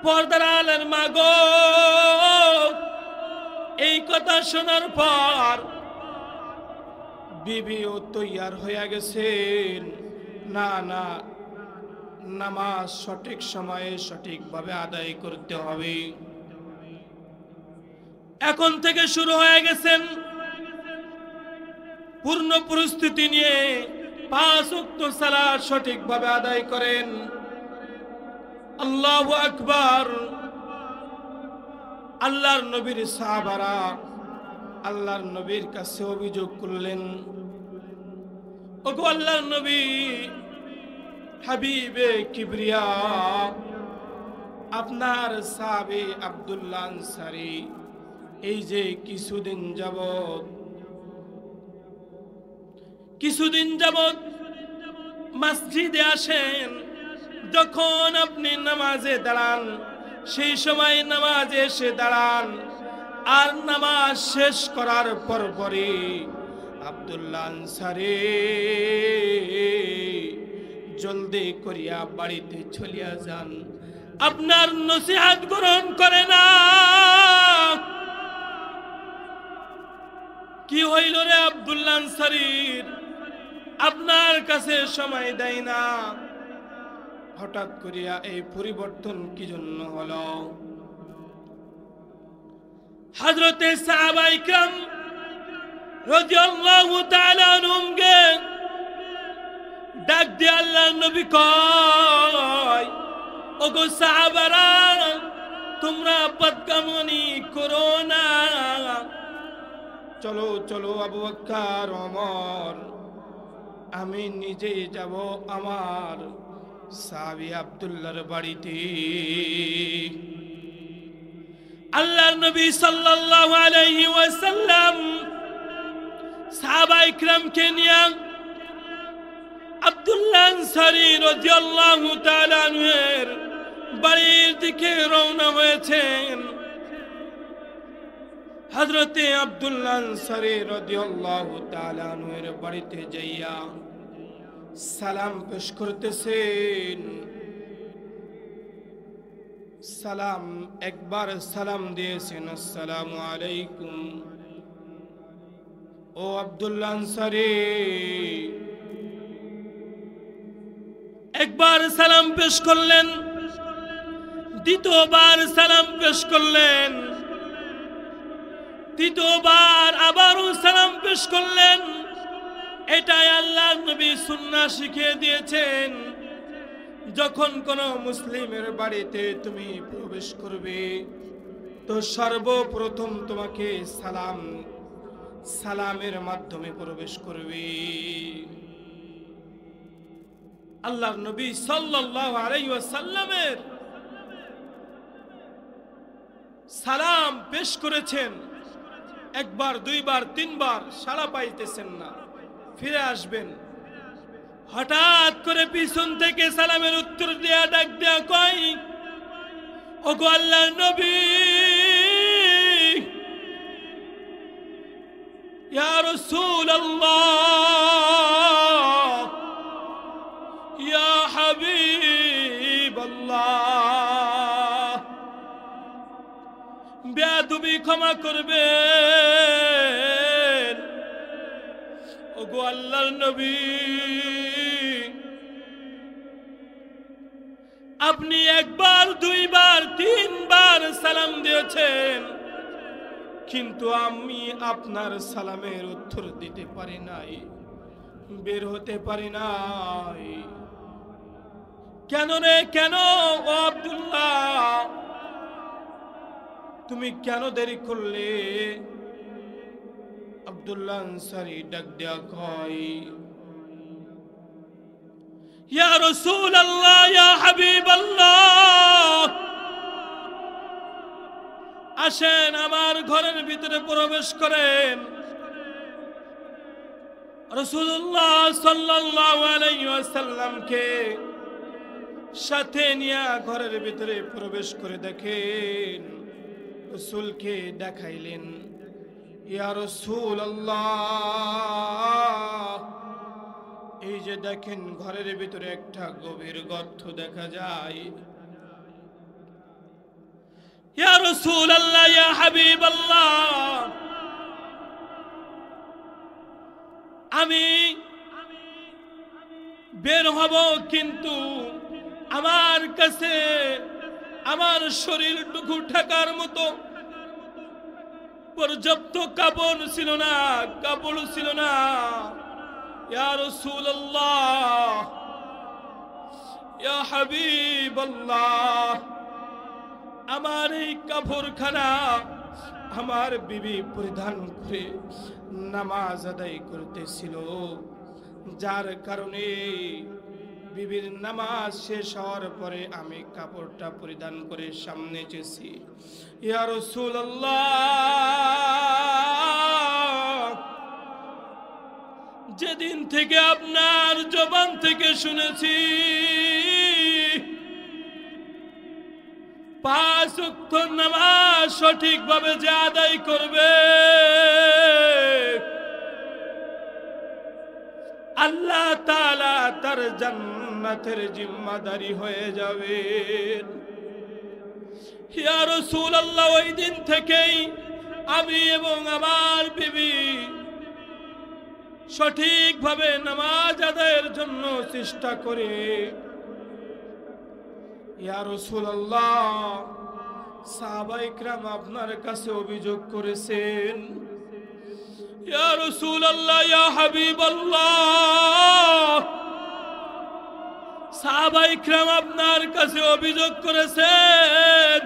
পর্দার আড়ালের মা গো, এই কথা শোনার পর বিবিও তৈয়ার হয়ে গেছেন। না না, নামাজ সঠিক সময়ে সঠিকভাবে আদায় করতে হবে। এখন থেকে শুরু হয়ে গেছেন পূর্ণ পরিস্থিতি নিয়ে 5 ওয়াক্ত সালাত সঠিকভাবে আদায় করেন। আল্লাহু আকবার। আল্লাহর নবীর সাহাবারা আল্লাহর নবীর কাছে অভিযোগ করলেন, ওগো আল্লাহর নবী, হাবিবে কিবরিয়া, আপনার সাহাবী আব্দুল্লাহ আনসারী এই যে কিছুদিন যাবত মসজিদে আসেন, যখন আপনি নামাজে দাঁড়ান সেই সময় নামাজে এসে দাঁড়ান, আর নামাজ শেষ করার পরপরই আব্দুল্লাহ আনসারী জলদি করিয়া বাড়িতে চলিয়া যান, আপনার নসিহত গ্রহণ করে না। কি হইল রে আব্দুল্লাহ আনসারীর, আপনার কাছে সময় দেয় না, হঠাৎ করিয়া এই পরিবর্তন কি জন্য হলো? হযরতে সাহাবায়ে কিরাম রাদিয়াল্লাহু তাআলা আনহুমকে ডাক দিয়ে আল্লাহর নবী কয়, ওগো সাহাবারা, তোমরা বদকামনি করো না, চলো চলো আবু বকর, ওমর, আমি নিজেই যাব আমার সাহাবী আব্দুল্লাহর বাড়িতে। আল্লাহর নবী সাল্লাল্লাহু আলাইহি ওয়াসাল্লাম সাহাবায়ে কিরামকে নিয়ে আব্দুল্লাহ আনসারী রাদিয়াল্লাহু তাআলা আনহুর বাড়ির দিকে রওনা হয়েছেন। হযরতে আব্দুল্লাহ আনসারী রাদিয়াল্লাহু তাআলা আনহুর বাড়িতে যাইয়া সালাম পেশ করতেছেন। সালাম একবার সালাম দিয়েছেন, আসসালামু আলাইকুম। ও আব্দুল্লাহ আনসারী, একবার সালাম পেশ করলেন, দ্বিতীয়বার সালাম পেশ করলেন, তৃতীয়বার আবারও সালাম পেশ করলেন। এটাই আল্লাহর নবী সুন্নাহ শিখিয়ে দিয়েছেন, যখন কোন মুসলিমের বাড়িতে তুমি প্রবেশ করবে তো সর্বপ্রথম তোমাকে সালামের মাধ্যমে প্রবেশ করবে। আল্লাহর নবী সাল্লাল্লাহু আলাইহি ওয়াসাল্লামের সালাম পেশ করেছেন, একবার দুইবার তিনবার সাড়া পাইতেছেন না, ফিরে আসবেন। হঠাৎ করে পিছন থেকে সালামের উত্তর দেয়া ডাক দেয়া কয়, ওগো আল্লাহর নবী, ইয়া রাসূলুল্লাহ, ইয়া হাবিবাল্লাহ, বেয়াদবি ক্ষমা করবেন। ওগো আল্লাহর নবী, আপনি একবার, দুইবার, তিনবার সালাম দিয়েছেন, কিন্তু আমি আপনার সালামের উত্তর দিতে পারি নাই, বের হতে পারি নাই। কেন রে, কেন ও আব্দুল্লাহ, তুমি কেন দেরি করলে? আব্দুল্লাহ আনসারী ডাক দেয়া কয়, ইয়া রাসূলুল্লাহ, ইয়া হাবিবাল্লাহ, আসেন আমার ঘরের ভিতরে প্রবেশ করেন। রাসূলুল্লাহ সাল্লাল্লাহু আলাইহি ওয়াসাল্লামকে সাথে নিয়ে ঘরের ভিতরে প্রবেশ করে দেখেন, রাসূলকে দেখাইলেন, ইয়া রাসূলুল্লাহ, এই যে দেখেন ঘরের ভিতরে একটা গভীর গর্ত দেখা যায়। ইয়া রাসূলুল্লাহ, ইয়া হাবিবাল্লাহ, আমি বের হব, কিন্তু আমার কাছে আমার শরীরটুকু ঢাকার মতো পর্যাপ্ত কাপড় ছিল না, কাপড় ছিল না। ইয়া রাসূলুল্লাহ, ইয়া হাবিবাল্লাহ, আমার এই কাপড়খানা আমার বিবি পরিধান করে নামাজ আদায় করতেছিল, যার কারণে বিবির নামাজ শেষ হওয়ার পরে আমি কাপড়টা পরিধান করে সামনে এসেছি। ইয়া রাসূলুল্লাহ, যেদিন থেকে আপনার জবান থেকে শুনেছি 5 ওয়াক্ত নামাজ সঠিকভাবে যে আদায় করবে, আল্লাহ তাআলা তার জান্নাতের জিম্মাদারি হয়ে যাবে। ইয়া রাসূলুল্লাহ, ওই দিন থেকেই আমি এবং আমার বিবি সঠিকভাবে নামাজ আদায়ের জন্য চেষ্টা করি। ইয়া রাসূলুল্লাহ, সাহাবায়ে কেরাম আপনার কাছে অভিযোগ করেছেন। ইয়া রাসূলুল্লাহ, ইয়া হাবিবাল্লাহ, সাহাবায়ে কেরাম আপনার কাছে অভিযোগ করেছেন,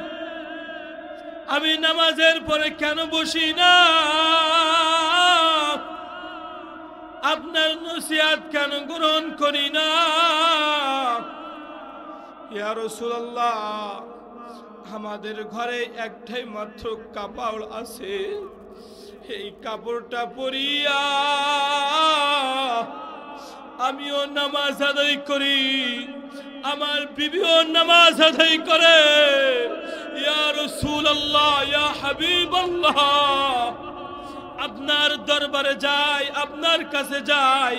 আমি নামাজের পরে কেন বসি না, আপনার নসিহত কেন গ্রহণ করি না। ইয়া রাসূলুল্লাহ, আমাদের ঘরে একটাই মাত্র কাপড় আছে, এই কাপড়টা পরিয়া আমিও নামাজ আদায় করি, আমার বিবিও নামাজ আদায় করে। ইয়া রাসূলুল্লাহ, ইয়া হাবিবাল্লাহ, আপনার দরবারে যাই, আপনার কাছে যাই,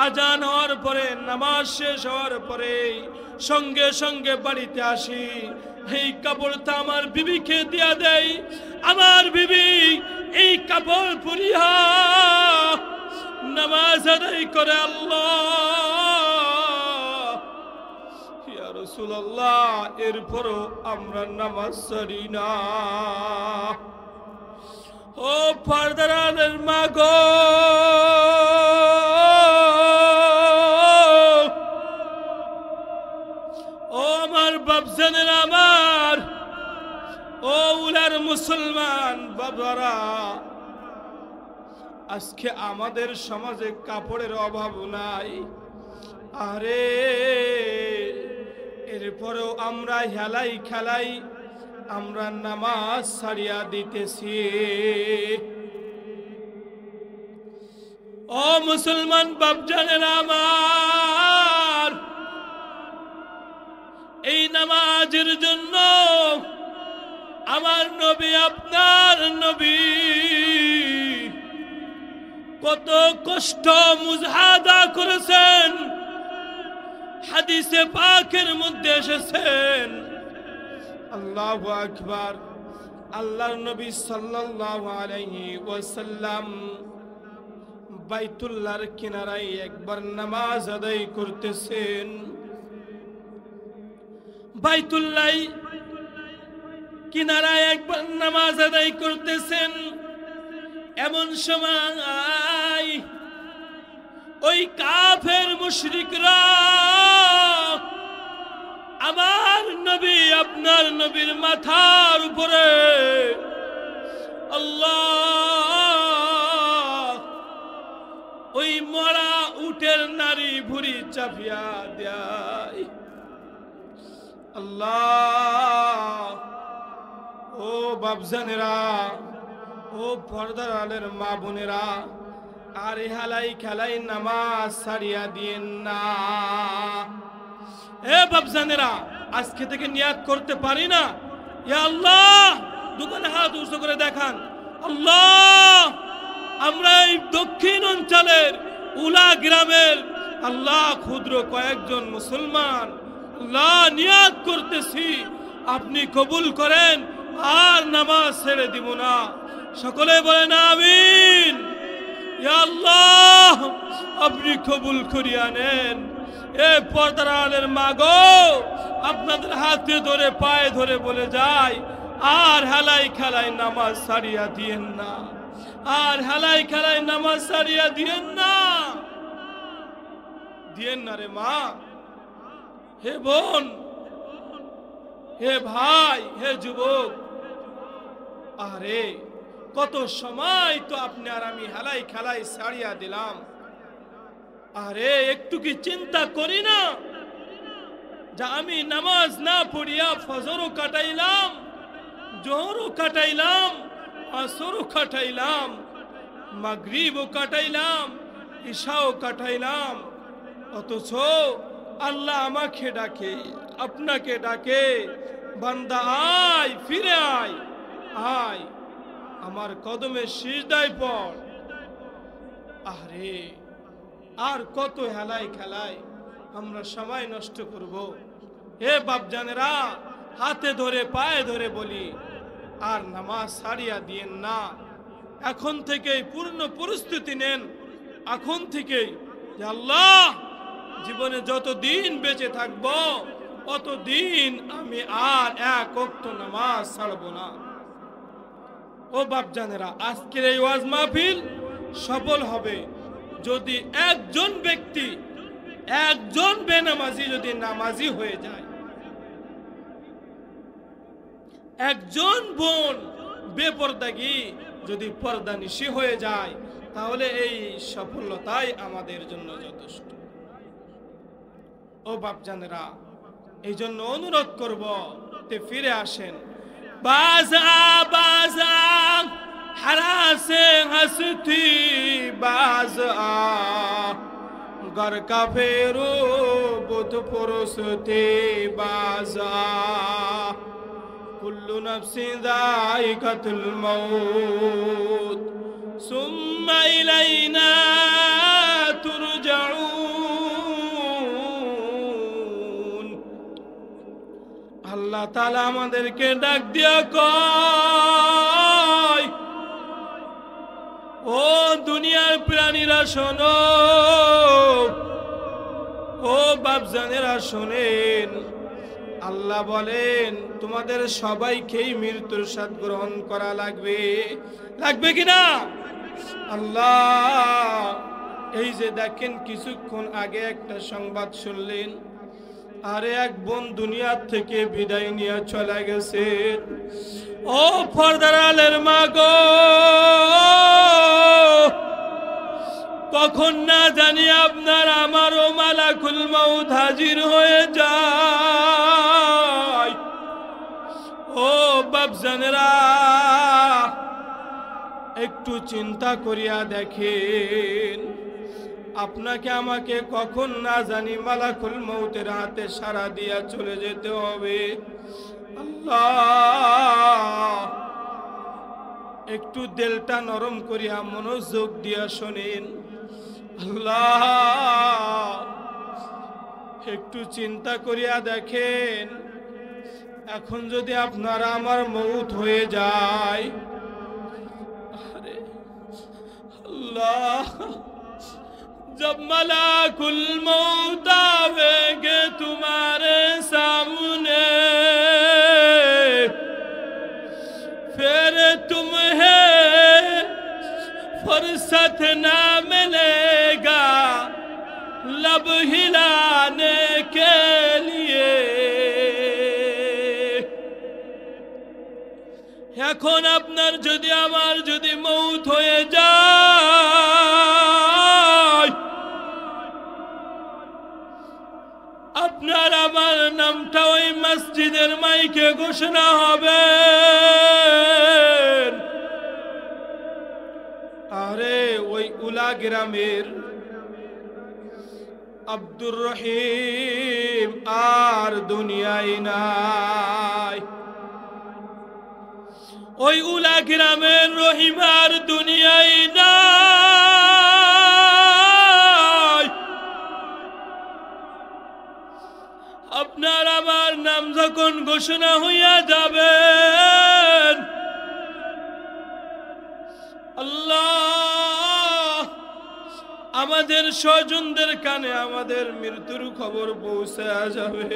আজান হওয়ার পরে, নামাজ শেষ হওয়ার পরে সঙ্গে সঙ্গে বাড়িতে আসি, এই কাপড়টা আমার বিবিকে দিয়া দেই, আমার বিবি এই কাপড় পরিয়া নামাজ আদায় করে। আল্লাহ, ইয়া রাসূলুল্লাহ, এরপরও আমরা নামাজ ছাড়ি না। ও পর্দার মা গো, ও আমার বাপজানের, আমার ও উলার মুসলমান বাবারা, আজকে আমাদের সমাজে কাপড়ের অভাব নাই। আরে এরপরেও আমরা হেলাই খেলাই আমরা নামাজ ছাড়িয়া দিতেছি। ও ও মুসলমান বাপজানেরা আমার, এই নামাজের জন্য আমার নবী, আপনার নবী কত কষ্ট মুজাহাদা করেছেন। হাদিসে পাকের মধ্যে এসেছেন, আল্লাহু আকবার, আল্লাহর নবী সাল্লাল্লাহু আলাইহি ওয়াসাল্লাম বাইতুল্লাহর কিনারায় একবার নামাজ আদায় করতেছেন। বাইতুল্লাহ কিনারায় একবার নামাজ আদায় করতেছেন। এমন সময় ওই কাফের মুশরিকরা আমার নবী, আপনার নবীর মাথার উপরে আল্লাহ ওই মরা উটের নারী ভুঁড়ি চাপিয়া দেয়। আল্লাহ, ও বাপজানেরা, ও পর্দার আলের মা বোনেরা, আর হালাই খেলাই নামাজ ছাড়িয়া দিয়েন না। এ বাপজানেরা, আজকে থেকে নিয়াত করতে পারি না, ইয়া আল্লাহ, দোকানে হাত উঁচু করে দেখান, আল্লাহ আমরা এই দক্ষিণ অঞ্চলের উলা গ্রামের আল্লাহ ক্ষুদ্র কয়েকজন মুসলমান আল্লাহ নিয়াত করতেছি, আপনি কবুল করেন, আর নামাজ ছেড়ে দিব না। সকলে বলেন আমিন। ইয়া আল্লাহ, আপনি কবুল করিয়া নেন। এ পর্দার আলের মা গো, আপনাদের হাতে ধরে পায়ে ধরে বলে যায়, আর হেলাই খেলাই নামাজ ছাড়িয়া দিয়েন না, আর হেলাই খেলাই নামাজ ছাড়িয়া দিয়েন না, দিয়েন না রে মা, হে বোন, হে ভাই, হে যুবক। আরে কত সময় তো আপনি আর আমি হেলাই খেলাই ছাড়িয়া দিলাম। আরে একটু কি চিন্তা করি না যে আমি নামাজ না পড়িয়া ফজরও কাটাইলাম, জোহরও কাটাইলাম, আসরও কাটাইলাম, মাগরিবও কাটাইলাম, ইশাও কাটাইলাম, অথচ আল্লাহ আমাকে ডাকে, আপনাকে ডাকে, বান্দা আয়, ফিরে আয়, আয় আমার কদমে সিজদায় পড়। আরে আর কত হেলাই খেলাই আমরা সময় নষ্ট করব। হে বাপজানেরা, হাতে ধরে পায়ে ধরে বলি, আর নামাজ ছাড়িয়া দিয়েন না। এখন থেকেই পূর্ণ প্রস্তুতি নেন, এখন থেকেই যে আল্লাহ জীবনে যতদিন বেঁচে থাকব অতদিন আমি আর এক ওয়াক্ত নামাজ ছাড়ব না। ও বাপজানেরা, আজকের এই ওয়াজ মাহফিল সফল হবে যদি একজন ব্যক্তি, একজন বেনামাজি যদি নামাজি হয়ে যায়, একজন বোন বেপরদাগী যদি পর্দানিশী হয়ে যায়, তাহলে এই সফলতাই আমাদের জন্য যথেষ্ট। ও বাপজানেরা, এই জন্য অনুরোধ করব, তে ফিরে আসেন। বাজা বাজা हरासे हंसती बाज आ घर का फेरो बुत पुरुषते बाज आ कुल्लु नफ्सिन जाइकातुल मौत सुम्मा इलैना तुरजाउन। अल्लाह ताला আমাদেরকে ডাক দিয়া কয়, ও দুনিয়ার প্রাণীরা শোনো, ও বাপজানেরা শোনেন। আল্লাহ বলেন তোমাদের সবাইকেই মৃত্যুর স্বাদ গ্রহণ করা লাগবে, লাগবে কিনা? আল্লাহ, এই যে দেখেন কিছুক্ষণ আগে একটা সংবাদ শুনলেন, আরে এক বোন দুনিয়ার থেকে বিদায় নিয়ে চলে গেছে। ও পর্দার আলের মা গো, কখন না জানি আপনার আমারও মালাকুল মউত হাজির হয়ে যায়। ও বাপজানেরা, একটু চিন্তা করিয়া দেখেন, আপনাকে আমাকে কখন না জানি মালাকুল মউতের হাতে সাড়া দিয়া চলে যেতে হবে। আল্লাহ, একটু দিলটা নরম করিয়া মনোযোগ দিয়া শোনেন। আল্লাহ, একটু চিন্তা করিয়া দেখেন, এখন যদি আপনারা আমার মউত হয়ে যায়, আরে अल्लाह, जब मलाकुल मौत आवेंगे तुम्हारे सामने, फिर तुम्हें फुर्सत ना मिलेगा लब हिलाने के लिए। এখন আপনার যদি আমার যদি মউত হয়ে যায়, আপনার আমার নামটা ওই মসজিদের মাইকে ঘোষণা হবে। আরে ওই উলা গ্রামের আব্দুর রহিম আর দুনিয়ায় নাই। ওই উলা গ্রামের রহিম আর দুনিয়ায় নাই। আপনার আমার নাম যখন ঘোষণা হইয়া যাবে, আল্লাহ, আমাদের স্বজনদের কানে আমাদের মৃত্যুর খবর পৌঁছে যাবে।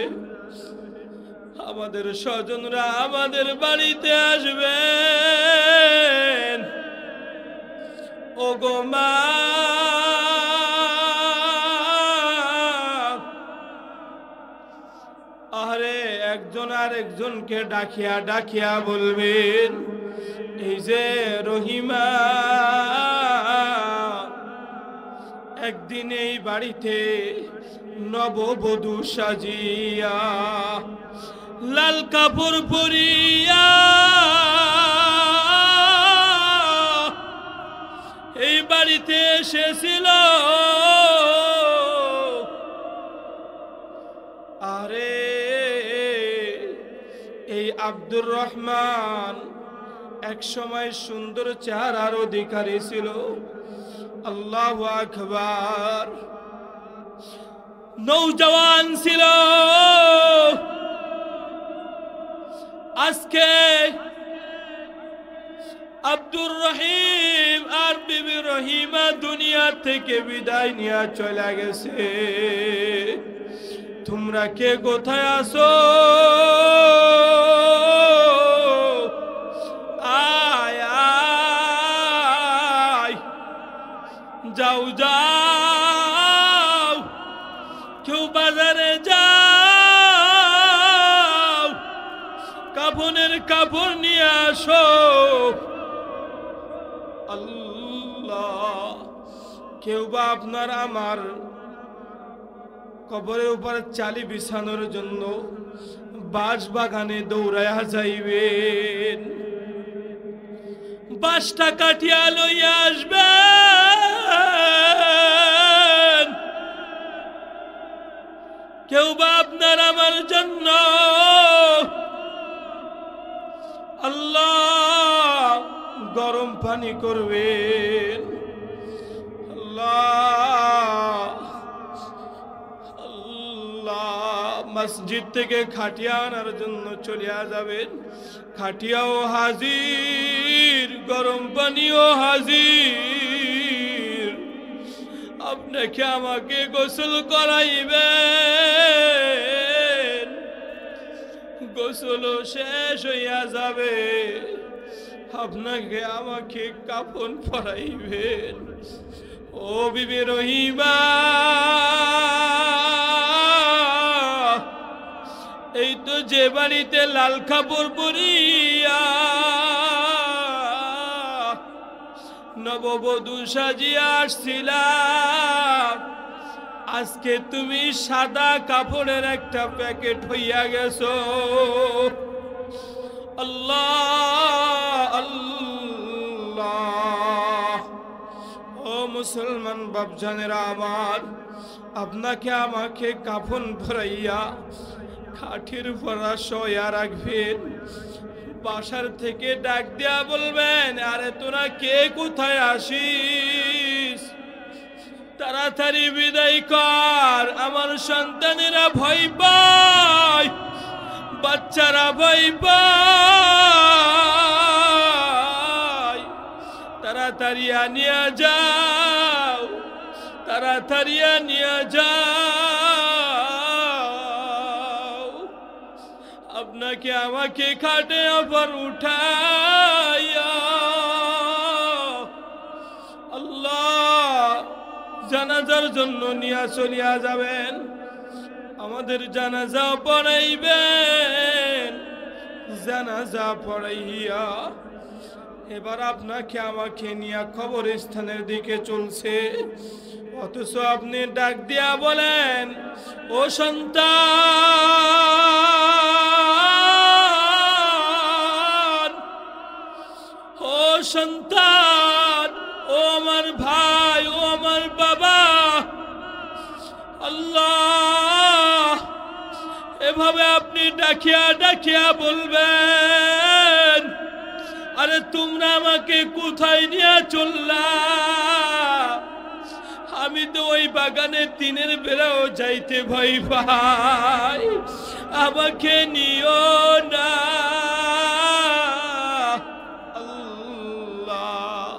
আমাদের স্বজনরা আমাদের বাড়িতে আসবেন। ও গো মা, আরে একজন আর একজনকে ডাকিয়া ডাকিয়া বলবেন, এই যে রহিমা একদিন এই বাড়িতে নববধূ সাজিয়া লাল কাপড় পরিয়া এই বাড়িতে এসেছিল। আরে এই আব্দুর রহমান এক সময় সুন্দর চেহারার অধিকারী ছিল। আল্লাহু আকবার, নৌজওয়ান ছিল। আজকে আব্দুর রহিম আর বিবি রহিমা দুনিয়া থেকে বিদায় নিয়ে চলে গেছে। তোমরা কে কোথায় আছো? আয় আয়, যাও যাও, কেউ বাজারে যাও, কাফনের কাপড় নিয়ে আসো। আল্লাহ, কেউ বা আপনার আমার কবরের উপর চালি বিছানোর জন্য বাঁশ বাগানে দৌড়াইয়া যাইবেন, বাঁশটা কাটিয়া লইয়া আসবেন। কেউ বা আপনার আমার জন্য আল্লাহ গরম পানি করবেন। আল্লাহ আল্লাহ, মসজিদ থেকে খাটিয়া আনার জন্য চলিয়া যাবেন। খাটিয়াও হাজির, গরম পানিও হাজির। আপনাকে আমাকে গোসল করাইবেন। গোসল শেষ হইয়া যাবে, আপনাকে আমাকে কাফন পরাইবেন। ও বিবি রহিমা, এই তো যে বাড়িতে লাল কাপড় পরিয়া নববধূ সাজিয়া আসছিলাম, আজকে তুমি সাদা কাপড়ের একটা প্যাকেট হইয়া গেছো। আল্লাহ আল্লাহ, ও মুসলমান বাপজানেরা আমার, আপনাকে আমাকে কাফন পরাইয়া খাটির পরা শোয়া রাখবেন। বাসার থেকে ডাক দিয়া বলবেন, আরে তোরা কে কোথায় আসিস, তাড়াতাড়ি বিদায় কর, আমার সন্তানেরা ভয় পায়, বাচ্চারা ভয় পায়, তাড়াতাড়ি আনিয়া যাও, তাড়াতাড়ি আনিয়া যাও। আপনাকে আমাকে খাটে আবার উঠাইয়া আল্লাহ জানাজার জন্য নিয়ে চলিয়া যাবেন, আমাদের জানাজা পড়াইবেন। জানাজা পড়াইয়া এবার আপনাকে আমাকে নিয়ে কবরস্থানের দিকে চলছে, অথচ আপনি ডাক দিয়া বলেন, ও সন্তান, ও সন্তান, ও আমার ভাই, ও আমার বাবা। আল্লাহ এভাবে আপনি ডাকিয়া ডাকিয়া বলবেন, আরে তোমরা আমাকে কোথায় নিয়ে চললা, আমি তো ওই বাগানে দিনের বেলাও যাইতে ভয় পাই, আমাকে নিও না। আল্লাহ,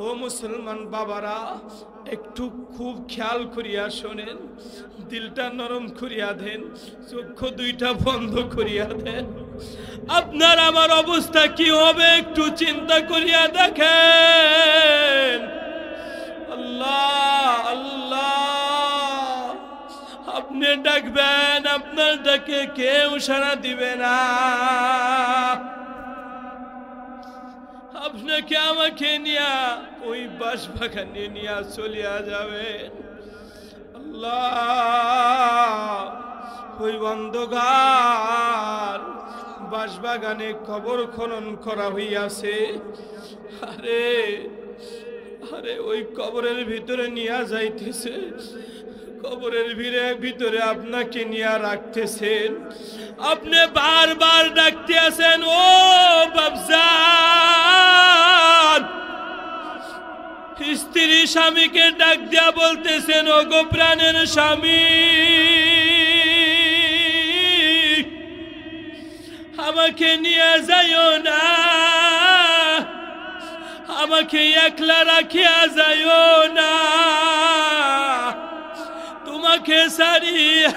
ও মুসলমান বাবারা, একটু খুব খেয়াল করিয়া শোনেন, দিলটা নরম করিয়া দেন, চক্ষু দুইটা বন্ধ করিয়া দেন। আপনার আমার অবস্থা কি হবে একটু চিন্তা করিয়া দেখেন। আল্লাহ আল্লাহ, আপনি ডাকবেন, আপনার ডাকে কেউ সাড়া দিবে না। আপনাকে আমাকে নিয়া ওই বাঁশবাগানে নিয়ে চলিয়া যাবেন। আল্লাহ, ওই অন্ধকার বাঁশবাগানে কবর খনন করা হইয়াছে। আরে আরে ওই কবরের ভিতরে নিয়ে যাইতেছে, কবরের ভিতরে আপনাকে নিয়ে রাখতেছেন। আপনি বারবার ডাকতে আছেন, ও বাপজান। স্ত্রী স্বামীকে ডাক দিয়া বলতেছেন, ও গো প্রাণের স্বামী, আমাকে নিয়ে যাইও না, আমাকে একলা রাখিয়া যাইও না, তোমাকে সারিয়া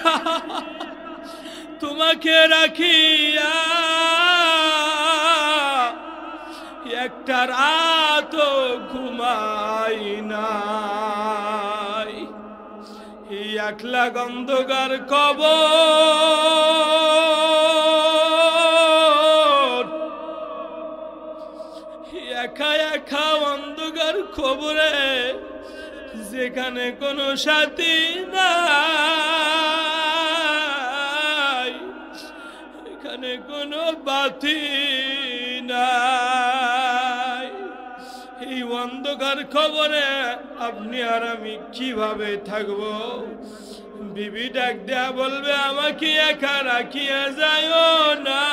তোমাকে রাখিয়া একটা রাত ঘুমাই নাই। এই একলা অন্ধকার কবর, একা একা অন্ধকার কবরে, যেখানে কোনো সাথী নাই, এখানে কোনো বাতি নাই। এই অন্ধকার কবরে আপনি আর আমি কিভাবে থাকবো? বিবি ডাক দেয়া বলবে, আমাকে একা রাখিয়া যাইও না।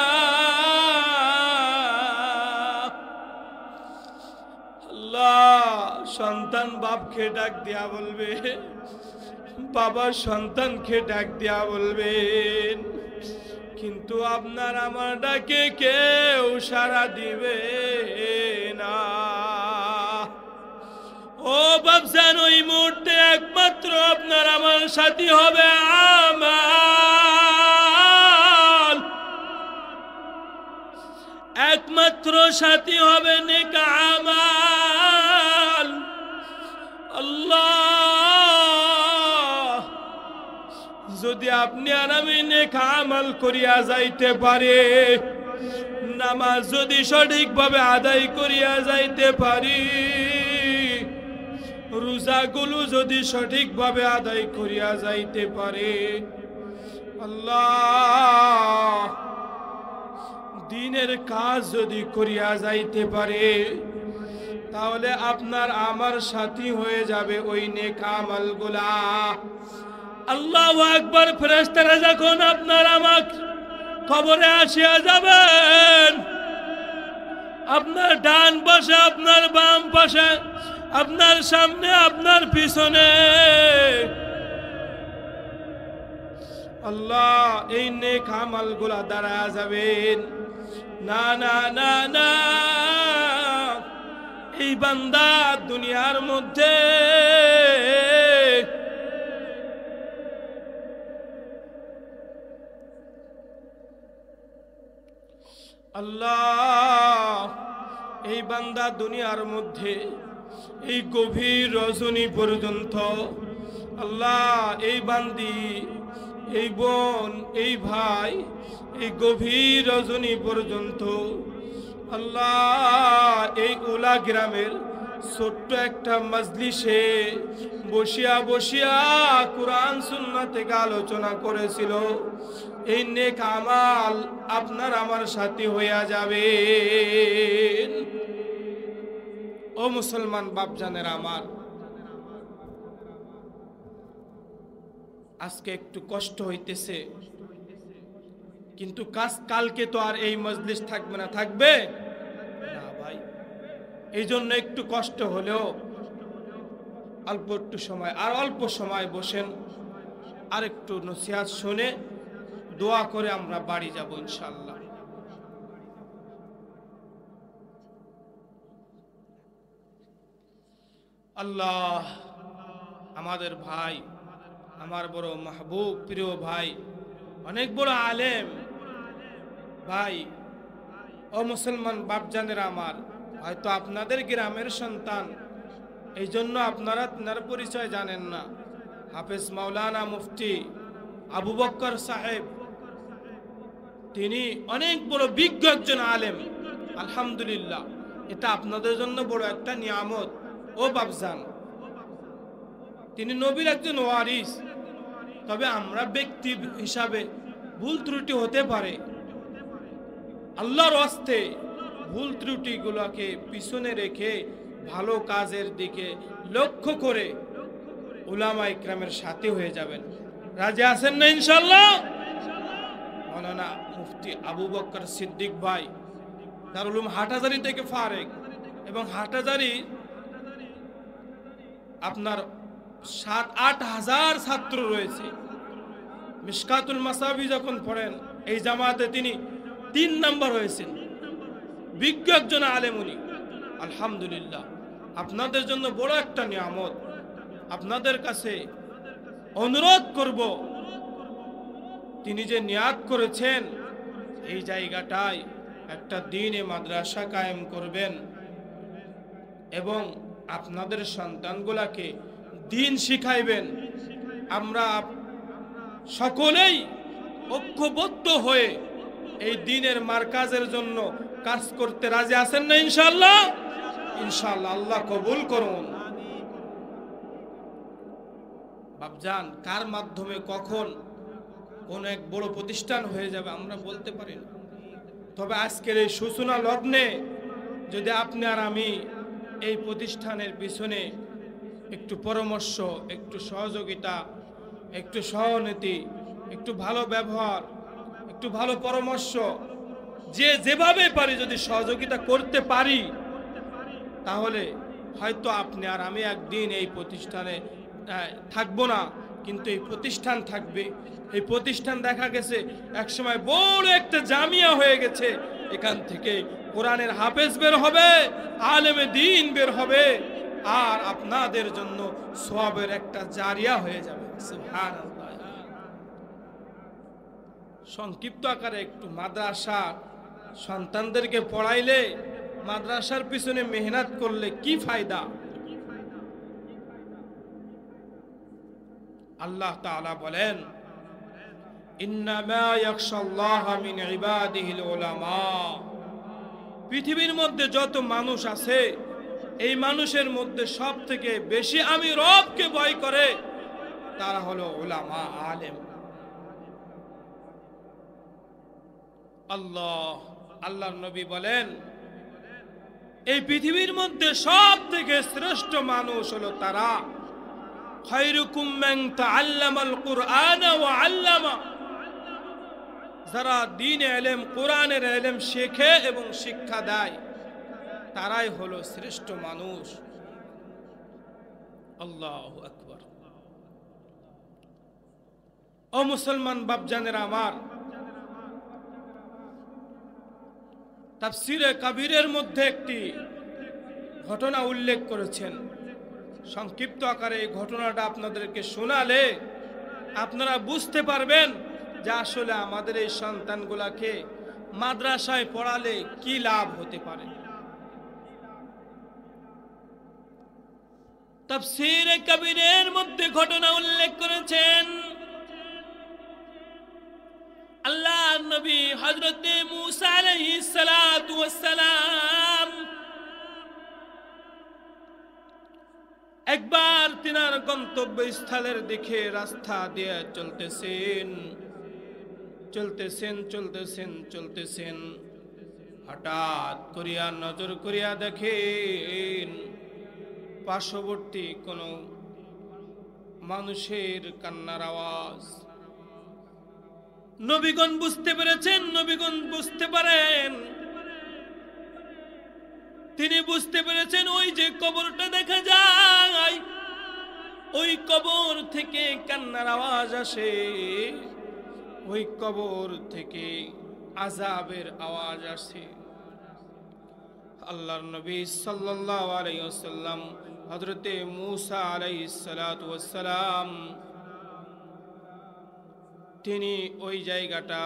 সন্তান বাপকে ডাক দিয়া বলবে, বাবা সন্তানকে ডাক দিয়া বলবেন, কিন্তু আপনার আমার ডাকে কেউ সাড়া দিবে না। ও বাপজান, ওই মুহূর্তে একমাত্র আপনার আমার সাথী হবে আমাল, একমাত্র সাথী হবে নেক আমাল। আল্লাহ, যদি আপনি আর আমি নেক আমাল করিয়া যাইতে পারে, নামাজ যদি সঠিকভাবে আদায় করিয়া যাইতে পারি, রোজাগুলো যদি সঠিকভাবে আদায় করিয়া যাইতে পারে, আল্লাহ দিনের কাজ যদি করিয়া যাইতে পারে, তাহলে আপনার আমার সাথী হয়ে যাবে ওই নেক আমলগুলা। আল্লাহু আকবার। ফেরেশতারা যখন আপনার আমার কবরে আসিয়া যাবেন, আপনার ডান পাশে, আপনার বাম পাশে, আপনার সামনে, আপনার পিছনে আল্লাহ এই নেক আমলগুলা দাঁড়ায়া যাবেন। না না না না, এই বান্দা দুনিয়ার মধ্যে আল্লাহ এই বান্দা দুনিয়ার মধ্যে এই গভীর রজনী পর্যন্ত আল্লাহ এই বান্দি, এই বোন, এই ভাই এই গভীর রজনী পর্যন্ত আল্লাহ এই উলা গ্রামের ছোট্ট একটা মজলিসে বসিয়া বসিয়া কুরআন সুন্নাহ থেকে আলোচনা করেছিল। এই নেক আমাল আপনার আমার সাথী হইয়া যাবে। ও মুসলমান বাপজানের আমার, আজকে একটু কষ্ট হইতেছে, কিন্তু কালকে তো আর এই মজলিস থাকবে না। থাকবে না ভাই, এই জন্য একটু কষ্ট হলেও অল্প একটু সময়, আর অল্প সময় বসেন, আর একটু নসিহত শুনে দোয়া করে আমরা বাড়ি যাব ইনশাআল্লাহ। আল্লাহ আমাদের ভাই, আমার বড় মাহবুব প্রিয় ভাই, অনেক বড় আলেম ভাই, ও মুসলমান বাপজানেরা আমার, হয়তো আপনাদের গ্রামের সন্তান, এই জন্য আপনারা তার পরিচয় জানেন না। হাফেজ মাওলানা মুফতি আবু বকর সাহেব, তিনি অনেক বড় বিজ্ঞ একজন আলেম। আলহামদুলিল্লাহ, এটা আপনাদের জন্য বড় একটা নিয়ামত। ও বাপজান, তিনি নবীর একজন ওয়ারিস। তবে আমরা ব্যক্তি হিসাবে ভুল ত্রুটি হতে পারে, আল্লাহর ওয়াস্তে ভুল ত্রুটিগুলোকে পিছনে রেখে ভালো কাজের দিকে লক্ষ্য করে উলামা ইকরামের সাথী হয়ে যাবেন। রাজি আছেন না ইনশাআল্লাহ? মাওলানা মুফতি আবু বকর সিদ্দিক ভাই দারুল উলুম হাটহাজারী থেকে ফারেক, এবং হাটহাজারী আপনার 7-8 হাজার ছাত্র রয়েছে। মিশকাতুল মাসাবি যখন পড়েন, এই জামাতে তিনি 3 নাম্বার হয়েছেন। বিজ্ঞ একজন আলেম উনি। আলহামদুলিল্লাহ, আপনাদের জন্য বড় একটা নিয়ামত। আপনাদের কাছে অনুরোধ করব, তিনি যে নিয়াত করেছেন এই জায়গাটায় একটা দ্বীনে মাদ্রাসা কায়েম করবেন এবং আপনাদের সন্তানগুলাকে দ্বীন শিখাইবেন। আমরা সকলেই ঐক্যবদ্ধ হয়ে এই দ্বীনের মার্কাজের জন্য কাজ করতে রাজি আছেন না ইনশাআল্লাহ? ইনশাআল্লাহ, আল্লাহ কবুল করুন। বাপজান, কার মাধ্যমে কখন কোন এক বড় প্রতিষ্ঠান হয়ে যাবে আমরা বলতে পারি না। তবে আজকের এই সূচনা লগ্নে যদি আপনি আর আমি এই প্রতিষ্ঠানের পিছনে একটু পরামর্শ, একটু সহযোগিতা, একটু সহানুভূতি, একটু ভালো ব্যবহার, একটু ভালো পরামর্শ, যে যেভাবে পারি যদি সহযোগিতা করতে পারি, তাহলে হয়তো আপনি আর আমি একদিন এই প্রতিষ্ঠানে থাকবো না, কিন্তু এই প্রতিষ্ঠান থাকবে। এই প্রতিষ্ঠান দেখা গেছে একসময় বড় একটা জামিয়া হয়ে গেছে। এখান থেকে কোরআনের হাফেজ বের হবে, আলেমে দ্বীন বের হবে, আর আপনাদের জন্য সওয়াবের একটা জারিয়া হয়ে যাবে। সুবহানাল্লাহ। সংক্ষিপ্ত আকারে একটু মাদ্রাসা সন্তানদেরকে পড়াইলে, মাদ্রাসার পিছনে মেহনত করলে কি ফায়দা? আল্লাহ তাআলা বলেন, ইন্নামা ইয়াখশাল্লাহা মিন ইবাদিহিল উলামা। পৃথিবীর মধ্যে যত মানুষ আছে, এই মানুষের মধ্যে সব থেকে বেশি আমি রবকে ভয় করে তারা হলো উলামা, আলেম। আল্লাহর নবী বলেন, এই পৃথিবীর মধ্যে সব থেকে শ্রেষ্ঠ মানুষ হলো তারা, খায়রুকুম মান তাআল্লামাল কুরআন ওয়া আল্লামা, যারা দ্বীনে ইলম কোরআনের ইলম শেখে এবং শিক্ষা দেয়, তারাই হলো শ্রেষ্ঠ মানুষ। আল্লাহু আকবার। ও মুসলমান বাপজানেরা আমার, তাফসীরে কাবীরের মধ্যে একটি ঘটনা উল্লেখ করেছেন। সংক্ষিপ্ত আকারে এই ঘটনাটা আপনাদেরকে শোনালে আপনারা বুঝতে পারবেন যে আসলে আমাদের এই সন্তানগুলাকে মাদ্রাসায় পড়ালে কি লাভ হতে পারে। তাফসীরে কাবীরের মধ্যে ঘটনা উল্লেখ করেছেন, আল্লাহর নবী হযরত মূসা আলাইহিস সালাতু ওয়াস সালাম একবার তিনার গন্তব্যস্থলের দিকে রাস্তা দিয়ে চলতেছেন, হঠাৎ করিয়া নজর করিয়া দেখেন পার্শ্ববর্তী কোন মানুষের কান্নার আওয়াজ। নবীগণ বুঝতে পারেন, তিনি বুঝতে পেরেছেন ওই যে কবরটা দেখা যায়, ওই কবর থেকে কান্নার আওয়াজ আসে, ওই কবর থেকে আযাবের আওয়াজ আসে। আল্লাহর নবী সাল্লাল্লাহু আলাইহি ওয়াসাল্লাম হযরত মূসা আলাইহিস সালাতু ওয়াস সালাম তিনি ওই জায়গাটা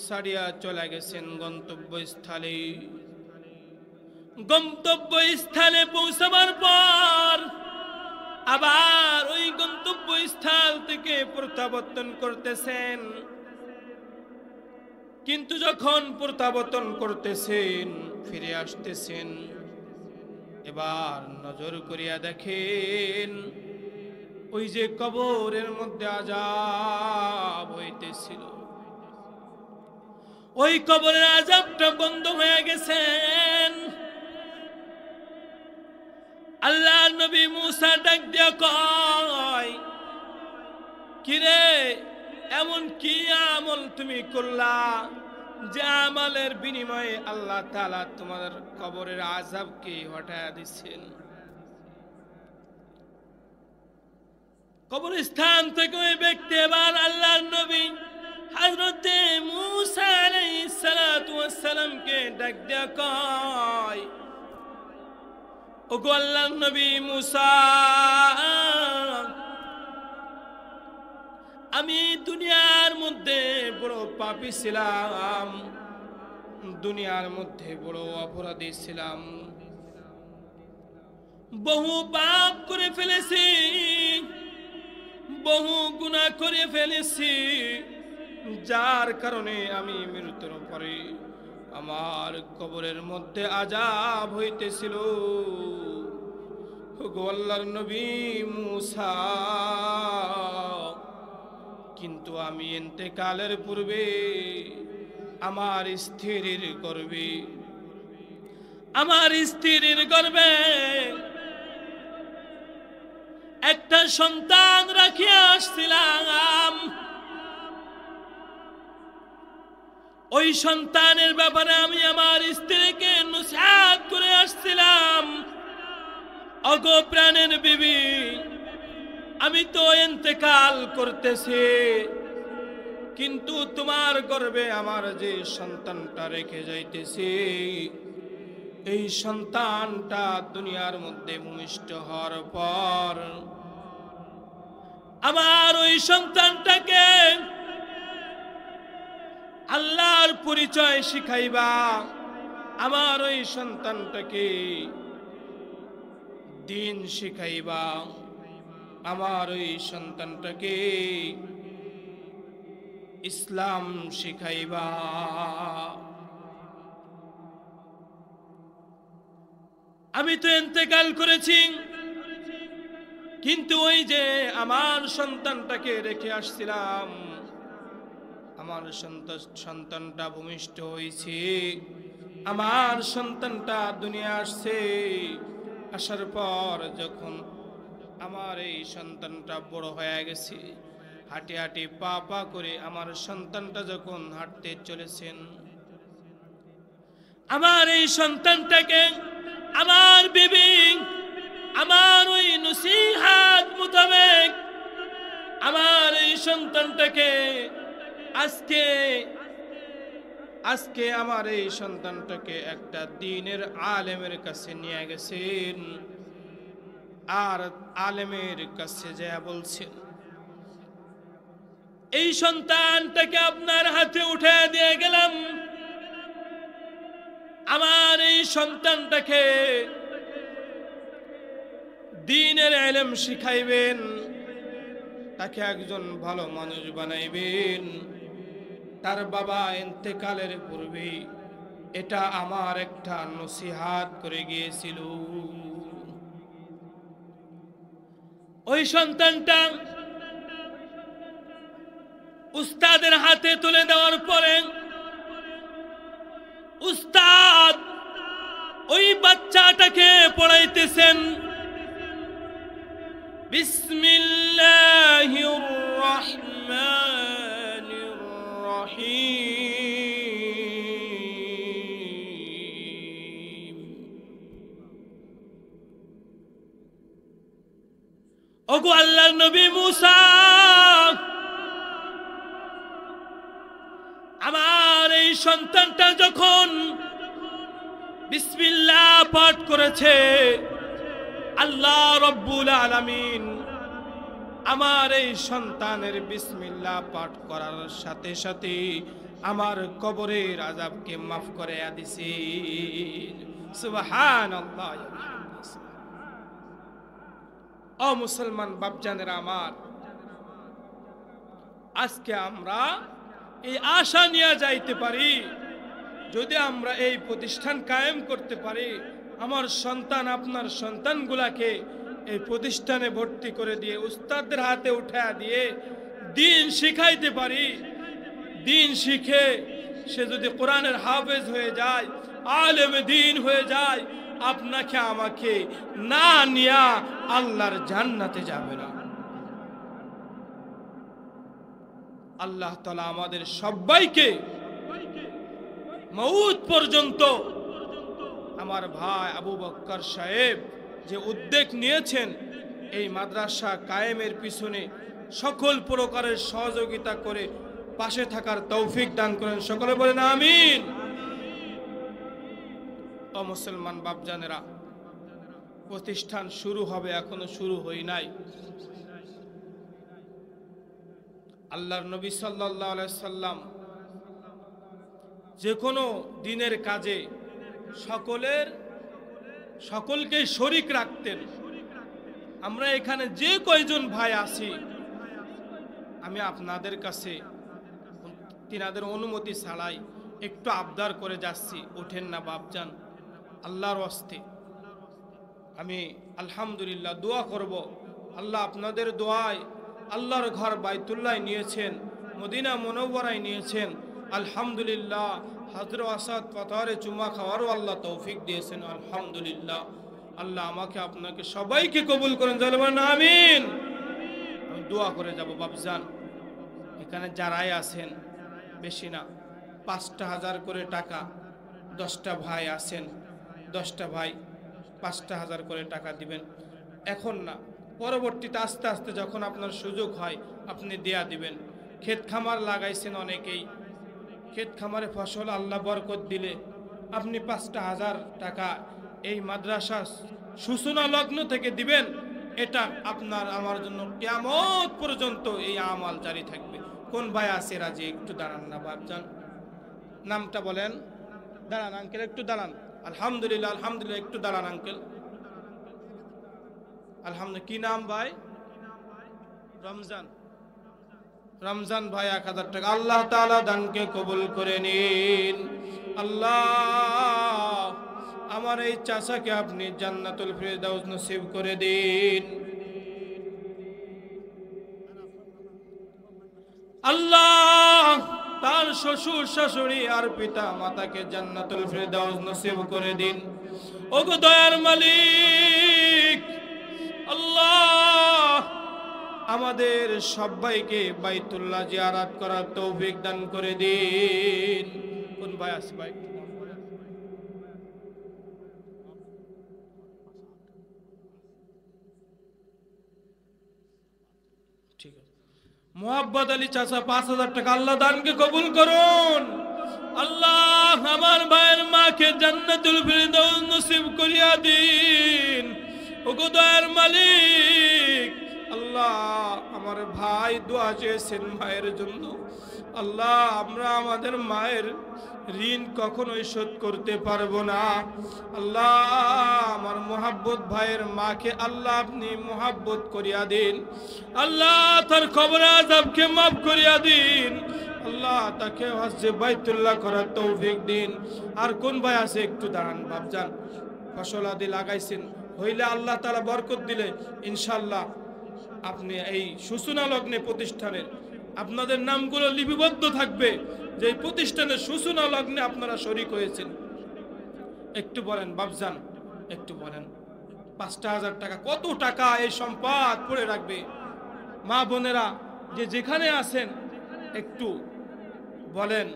ছাড়িয়া চলে গেছেন গন্তব্যস্থলে পৌঁছাবার পর আবার ওই গন্তব্যস্থল থেকে প্রত্যাবর্তন করতেছেন। কিন্তু যখন প্রত্যাবর্তন করতেছেন, ফিরে আসতেছেন, এবার নজর করিয়া দেখেন ওই যে কবরের মধ্যে আযাব হইতেছিল, ওই কবরের আযাবটা বন্ধ হয়ে গেছেন। আল্লাহর নবী মূসা ডাক দিয়া কয়, কিরে, এমন কি আমল তুমি করলা যে আমলের বিনিময়ে আল্লাহ তাআলা তোমার কবরের আযাবকে হটায়া দিচ্ছেন? কবরস্থান থেকে ওই ব্যক্তি এবার আল্লাহর নবী হযরত মূসা আলাইহিস সালাতু ওয়াস সালামকে ডাক দিয়া কয়, ওগো আল্লাহর নবী মূসা, আমি দুনিয়ার মধ্যে বড় পাপী ছিলাম, দুনিয়ার মধ্যে বড় অপরাধী ছিলাম, বহু পাপ করে ফেলেছি, বহু গুনাহ করে ফেলেছি, যার কারণে আমি মৃত্যুর পরে আমার কবরের মধ্যে আযাব হইতেছিল। ওগো আল্লাহর নবী মূসা, কিন্তু আমি ইন্তেকালের পূর্বে আমার স্ত্রীর গর্ভে একটা সন্তান রাখিয়া আসছিলাম। ওই সন্তানের ব্যাপারে আমি আমার স্ত্রীকে নসিহত করে আসছিলাম, ওগো প্রাণের বিবি, আমি তো ইন্তেকাল করতেছি, কিন্তু তোমার গর্ভে আমার যে সন্তানটা রেখে যাইতেছি, এই সন্তানটা দুনিয়ার মধ্যে ভূমিষ্ঠ হওয়ার পর আমার ওই সন্তানটাকে আল্লাহর পরিচয় শিখাইবা, আমার ওই সন্তানটাকে দ্বীন শিখাইবা, আমার ওই সন্তানটাকে ইসলাম শিখাইবা। আমি তো ইন্তেকাল করেছি, কিন্তু ওই যে আমার সন্তানটাকে রেখে আসছিলাম, আমার সন্তানটা ভূমিষ্ঠ হয়েছে, আমার সন্তানটা দুনিয়া আসছে, আসার পর যখন আমার এই সন্তানটা বড় হয়ে গেছে, হাঁটি হাঁটি পা পা করে আমার সন্তানটা যখন হাঁটতে চলেছেন, আমার এই সন্তানটাকে আমার বিবি আমার ওই নসিহত মোতাবেক আমার এই সন্তানটাকে আজকে আমার এই সন্তানটাকে একটা দ্বীনের আলেমের কাছে নিয়ে গেছেন। আর আলেমের কাছে যা বলছেন, এই সন্তানটাকে আপনার হাতে উঠে দিয়ে গেলাম, আমার এই সন্তানটাকে দ্বীনের ইলম শিখাইবেন, তাকে একজন ভালো মানুষ বানাইবেন। তার বাবা ইন্তেকালের পূর্বে এটা আমার একটা নসিহত করে গিয়েছিল। ওই সন্তানটা উস্তাদের হাতে তুলে দেওয়ার পরে উস্তাদ ওই বাচ্চাটাকে পড়াইতেছেন, বিসমিল্লাহির রহমানির রহিম। ওগো আল্লাহর নবী মুসা, আমার এই সন্তানটা যখন বিসমিল্লাহ পাঠ করেছে, আল্লাহ রব্বুল আলামিন আমার এই সন্তানের বিসমিল্লাহ পাঠ করার সাথে সাথে আমার কবরের আযাবকে মাফ করে দিয়েছেন। সুবহানাল্লাহ। ও মুসলমান বাপজানেরা আমার, আজকে আমরা এই আশা নিয়ে যাইতে পারি, যদি আমরা এই প্রতিষ্ঠান কায়েম করতে পারি, আমার সন্তান আপনার সন্তানগুলাকে এই প্রতিষ্ঠানে ভর্তি করে দিয়ে উস্তাদদের হাতে উঠা দিয়ে দ্বীন শিখাইতে পারি। দ্বীন শিখে সে যদি কোরআনের হাফেজ হয়ে যায়, আলেম দ্বীন হয়ে যায়, আপনাকে আমাকে না নিয়া আল্লাহর জান্নাতে যাবে না। আল্লাহ তাআলা আমাদের সবাইকে মউত পর্যন্ত, আমার ভাই আবু বকর সাহেব যে উদ্যোগ নিয়েছেন এই মাদ্রাসা কায়েমের পিছনে সকল প্রকারের সহযোগিতা করে পাশে থাকার তৌফিক দান করেন, সকলে বলেন আমিন। ও মুসলমান বাপজানেরা, প্রতিষ্ঠান শুরু হবে, এখনো শুরু হয় নাই। আল্লাহর নবী সাল্লাল্লাহু আলাইহি সাল্লাম যে কোনো দিনের কাজে সকলকে শরীক রাখতেন। আমরা এখানে যে কয়জন ভাই আছি, আমি আপনাদের কাছে তিনাদের অনুমতি ছাড়াই একটু আবদার করে যাচ্ছি, ওঠেন না বাপজান, আল্লাহর ওয়াস্তে। আমি আলহামদুলিল্লাহ দোয়া করব, আল্লাহ আপনাদের দোয়ায় আল্লাহর ঘর বাইতুল্লাহ নিয়েছেন, মদিনা মুনাওয়ারায় নিয়েছেন। আলহামদুলিল্লাহ হযরত আসাদ পাথরে চুমা খাওয়ারও আল্লাহ তৌফিক দিয়েছেন, আলহামদুলিল্লাহ। আল্লাহ আমাকে আপনাকে সবাইকে কবুল করেন, বলেন আমিন। আমি দোয়া করে যাব বাপজান, এখানে যারাই আছেন, বেশি না, ৫,০০০ করে টাকা, 10টা ভাই আছেন, 10টা ভাই ৫,০০০ করে টাকা দিবেন। এখন না, পরবর্তীতে আস্তে আস্তে যখন আপনার সুযোগ হয় আপনি দেয়া দিবেন। ক্ষেত খামার লাগাইছেন অনেকেই, ক্ষেত খামারে ফসল আল্লাহ বরকত দিলে আপনি ৫,০০০ টাকা এই মাদ্রাসা সূচনা লগ্ন থেকে দিবেন। এটা আপনার আমার জন্য কিয়ামত পর্যন্ত এই আমাল জারি থাকবে। কোন ভাই আছে রাজি? একটু দাঁড়ান না বাপজান, নামটা বলেন। দাঁড়ান আঙ্কেল, একটু দাঁড়ান। আলহামদুলিল্লাহ, আলহামদুলিল্লাহ, একটু দাঁড়ান আঙ্কেল। আলহামদুলিল্লাহ। কি নাম ভাই? রমজান। রমজান ভাই ১,০০০ টাকা। আল্লাহ তাআলা দানকে কবুল করে নিন। আল্লাহ আমার এই চাচাকে আপনি জান্নাতুল ফিরদাউস নসিব করে দিন। আল্লাহ তার শ্বশুর শাশুড়ি আর পিতা মাতাকে জান্নাতুল ফিরদাউস নসিব করে দিন। ওগো দয়ার মালিক আল্লাহ, আমাদের সবাইকে বাইতুল্লাহ জিয়ারত করার তৌফিক দান করে দিন। কোন ভাই আছে ভাই? ঠিক আছে। মোহাব্বত আলী চাচা ৫,০০০ টাকা আল্লাহ দানকে কবুল করুন। আল্লাহ আমার ভাইয়ের মাকে জান্নাতুল ফিরদাউস নসিব করিয়া দিন। ওগো দয়ার মালিক আল্লাহ, আমার ভাই দোয়া চেয়েছেন মায়ের জন্য। আল্লাহ আমরা আমাদের মায়ের ঋণ কখনোই শোধ করতে পারবো না। আল্লাহ আমার মোহাব্বত ভাইয়ের মাকে আল্লাহ আপনি মোহাব্বত করিয়া দিন। আল্লাহ তার কবর আযাবকে মাফ করিয়া দিন। আল্লাহ তাকে হজ্জে বাইতুল্লাহ করার তৌফিক দিন। আর কোন ভাই আছে একটু দাঁড়ান বাপজান, ফসল আদি লাগাইছেন হইলে আল্লাহ তাআলা বরকত দিলে ইনশাআল্লাহ আপনি এই সূচনা লগ্নে প্রতিষ্ঠানের আপনাদের নামগুলো লিপিবদ্ধ থাকবে যে এই প্রতিষ্ঠানের সূচনা লগ্নে আপনারা শরীক হয়েছেন। একটু বলেন বাপজান, একটু বলেন ৫,০০০ টাকা কত টাকা এই সম্পদ পড়ে রাখবে। মা বোনেরা যে যেখানে আছেন একটু বলেন,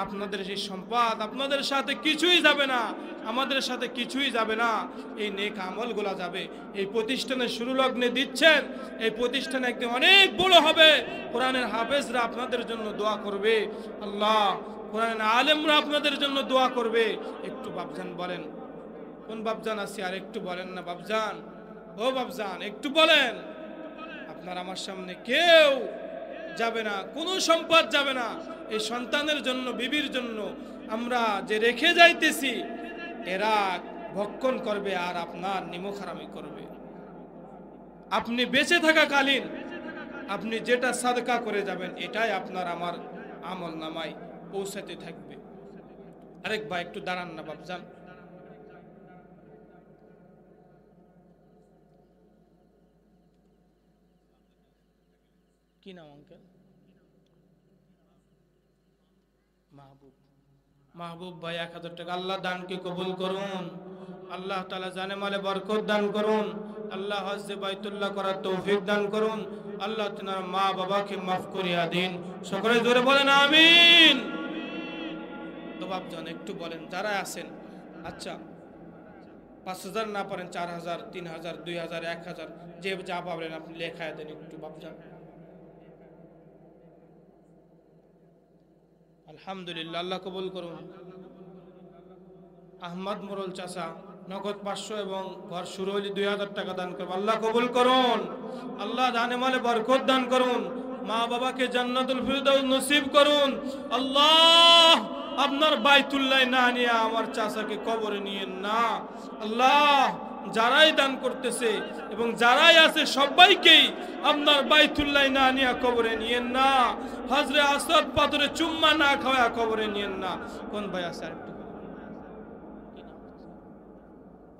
আপনাদের সেই সম্পদ আপনাদের সাথে কিছুই যাবে না, আমাদের সাথে কিছুই যাবে না, এই নেক আমলগুলা যাবে। এই প্রতিষ্ঠানের শুরু লগ্নে দিচ্ছেন, এই প্রতিষ্ঠান একদিন অনেক বড় হবে। কোরআনের হাফেজরা আপনাদের জন্য দোয়া করবে, আল্লাহ কোরআনের আলেমরা আপনাদের জন্য দোয়া করবে। একটু বাপজান বলেন, কোন বাপজান আছে আর একটু বলেন না বাপজান, ও বাপজান একটু বলেন। আপনার আমার সামনে কেউ যাবে না, কোনো সম্পদ যাবে না। এই সন্তানের জন্য বিবির জন্য আমরা যে রেখে যাইতেছি এরা ভক্ষণ করবে আর আপনার নিমুখারামি করবে। আপনি বেঁচে থাকাকালীন আপনি যেটা সাদকা করে যাবেন এটাই আপনার আমার আমল নামায় পৌঁছাতে থাকবে। আরেক ভাই একটু দাঁড়ান না বাপজান। কি নাম আঙ্কেল? মাহবুব। মাহবুব ভাই ১,০০০ টাকা আল্লাহ দানকে কবুল করুন। আল্লাহ তাআলা জানে মালে বরকত দান করুন। আল্লাহ হজ্জে বাইতুল্লাহ করার তৌফিক দান করুন। আল্লাহ তাআলা মা বাবাকে মাফ করিয়া দিন। সকলে জোরে বলেন আমিন। তো বাপজান একটু বলেন যারা আছেন, আচ্ছা ৫,০০০ না পারেন ৪,০০০, ৩,০০০, ২,০০০, ১,০০০ যে যা পাবেন আপনি লেখায় দেন একটু বাপজান। আলহামদুলিল্লাহ, আল্লাহ কবুল করুন। আহমদ মোরল চাচা নগদ ৫০০ এবং ঘর শুরু হলে ২,০০০ টাকা দান করুন। আল্লাহ কবুল করুন। আল্লাহ জানে মালে বরকত দান করুন। মা বাবাকে জান্নাতুল ফিরদাউস নসিব করুন। আল্লাহ আপনার বাইতুল্লাহ না নিয়ে আমার চাচাকে কবরে নিয়েন না। আল্লাহ যারাই দান করতেছে এবং যারাই আছে সবাইকেই আপনার বাইতুল্লাহ না নিয়ে কবরে নিয়েন না। হজরে আসওয়াদ পাথরে চুম্মা না খাওয়া কবরে নিয়েন না। কোন ভাই আছে আরেকটু?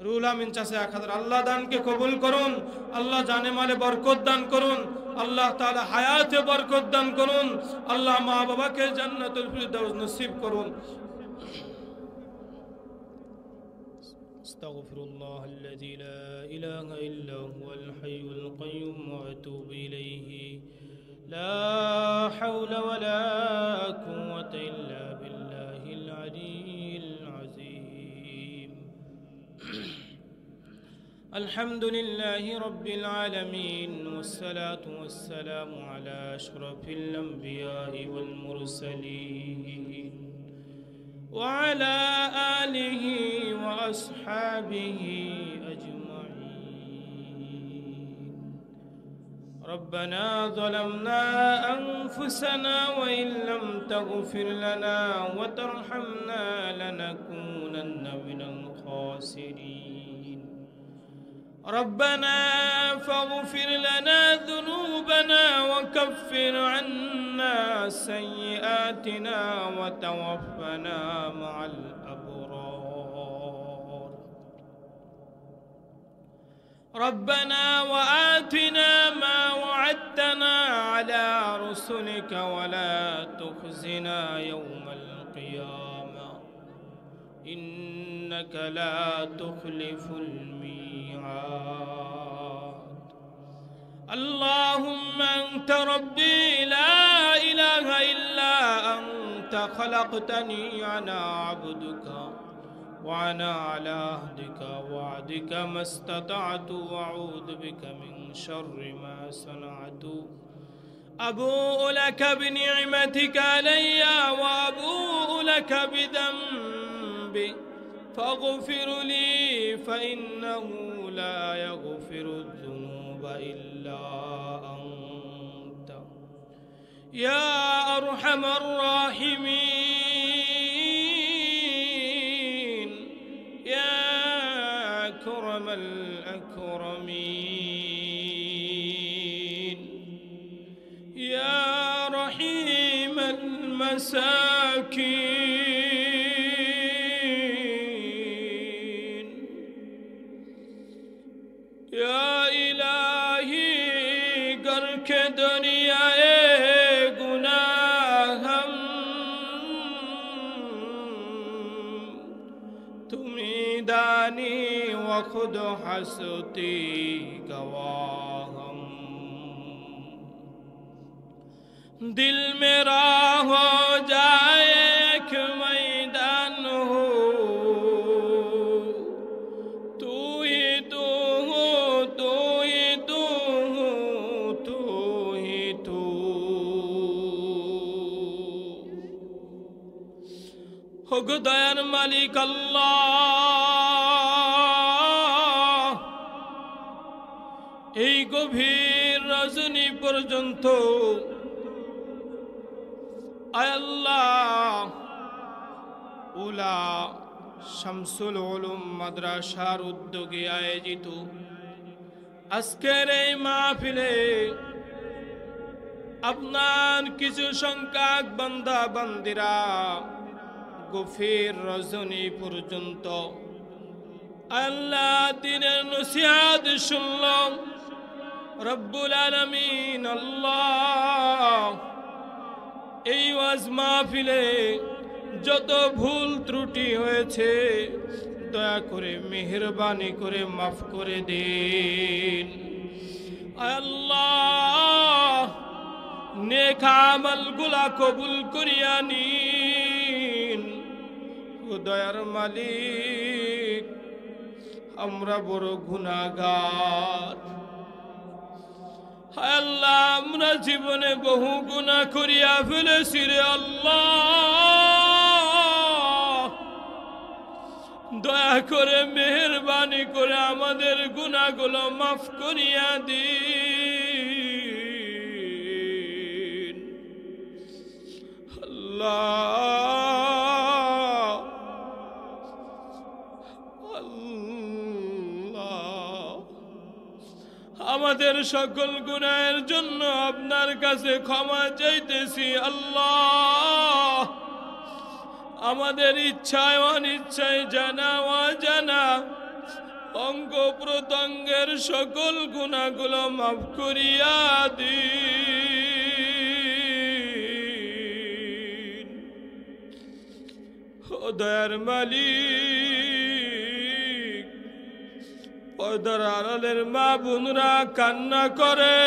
রুহুল আমিন চাচা ১,০০০। আল্লাহ দানকে কবুল করুন। আল্লাহ জানে মালে বরকত দান করুন। আল্লাহ তাআলা হায়াতে বরকত দান করুন। আল্লাহ মা বাবাকে জান্নাতুল ফিরদাউস নসিব করুন। আস্তাগফিরুল্লাহ আল্লাযী লা ইলাহা ইল্লা হুয়াল হাইয়ুল কাইয়্যুম ওয়া আতুবু ইলাইহি লা হাওলা ওয়া লা কুওয়াতা ইল্লা বিল্লাহিল আলিয়্যিল আযীম। আলহামদুলিল্লাহি রাব্বিল আলামিন ওয়াসসালাতু ওয়াসসালামু আলা আশরাফিল আমবিয়াই ওয়াল মুরসালিন ওয়া আলা আলিহি ওয়া আসহাবিহি আজমাইন। ربنا ظلمنا أنفسنا وإن لم تغفر لنا وترحمنا لنكونن من الخاسرين. ربنا فاغفر لنا ذنوبنا وكفر عنا سيئاتنا وتوفنا مع الأبرار. ربنا وآتنا ما وعدتنا وعدتنا على رسلك ولا تخزنا يوم القيامة إنك لا تخلف الميعاد اللهم أنت ربي لا إله إلا أنت خلقتني أنا عبدك وأنا على عهدك ووعدك ما استطعت وأعوذ بك من شر ما صنعت أبوء لك بنعمتك علي وأبوء لك بذنبي فاغفر لي فإنه لا يغفر الذنوب إلا أنت يا أرحم الراحمين يا أكرم الأكرمين يا رحيم المساكين يا إلهي करके दुनियाए गुनाह हम तुम्ही दानी व खुद हंसती गवाह हम दिल मेरा हो जाए एक मैदान हो तू ही तू हो तू ही तू हो तू ही तू हो दयार मालिक अल्लाह এই গভীর রজনী পর্যন্ত আয় আল্লাহ উলা শামসুল উলুম মাদ্রাসার উদ্যোগে আয়োজিত আজকের এই মাহফিলে আপনার কিছু সংখ্যক বান্দা বান্দিরা গভীর রজনী পর্যন্ত আল্লাহ দিনের নসিহত শুনলাম রব্বুল আলামিন আল্লাহ এই ওয়াজ মাহফিলে যত ভুল ত্রুটি হয়েছে দয়া করে মেহেরবানি করে মাফ করে দিন আল্লাহ নেক আমলগুলা কবুল করিয়া নিন ও দয়ার মালিক আমরা বড় গুনাহগার আল্লাহ আমরা জীবনে বহু গুনাহ করিয়া ফেলেছি রে আল্লাহ দয়া করে মেহেরবানি করে আমাদের গুনাহগুলো মাফ করিয়া দিন আল্লাহ আমাদের সকল গুনাহের জন্য আপনার কাছে ক্ষমা চাইতেছি আল্লাহ আমাদের ইচ্ছায় অনিচ্ছায় জানা অজানা অঙ্গ প্রত্যঙ্গের সকল গুনাহগুলো মাফ করিয়া দিন ও দয়ার মালিক পর্দার আড়ালের মা বোনরা কান্না করে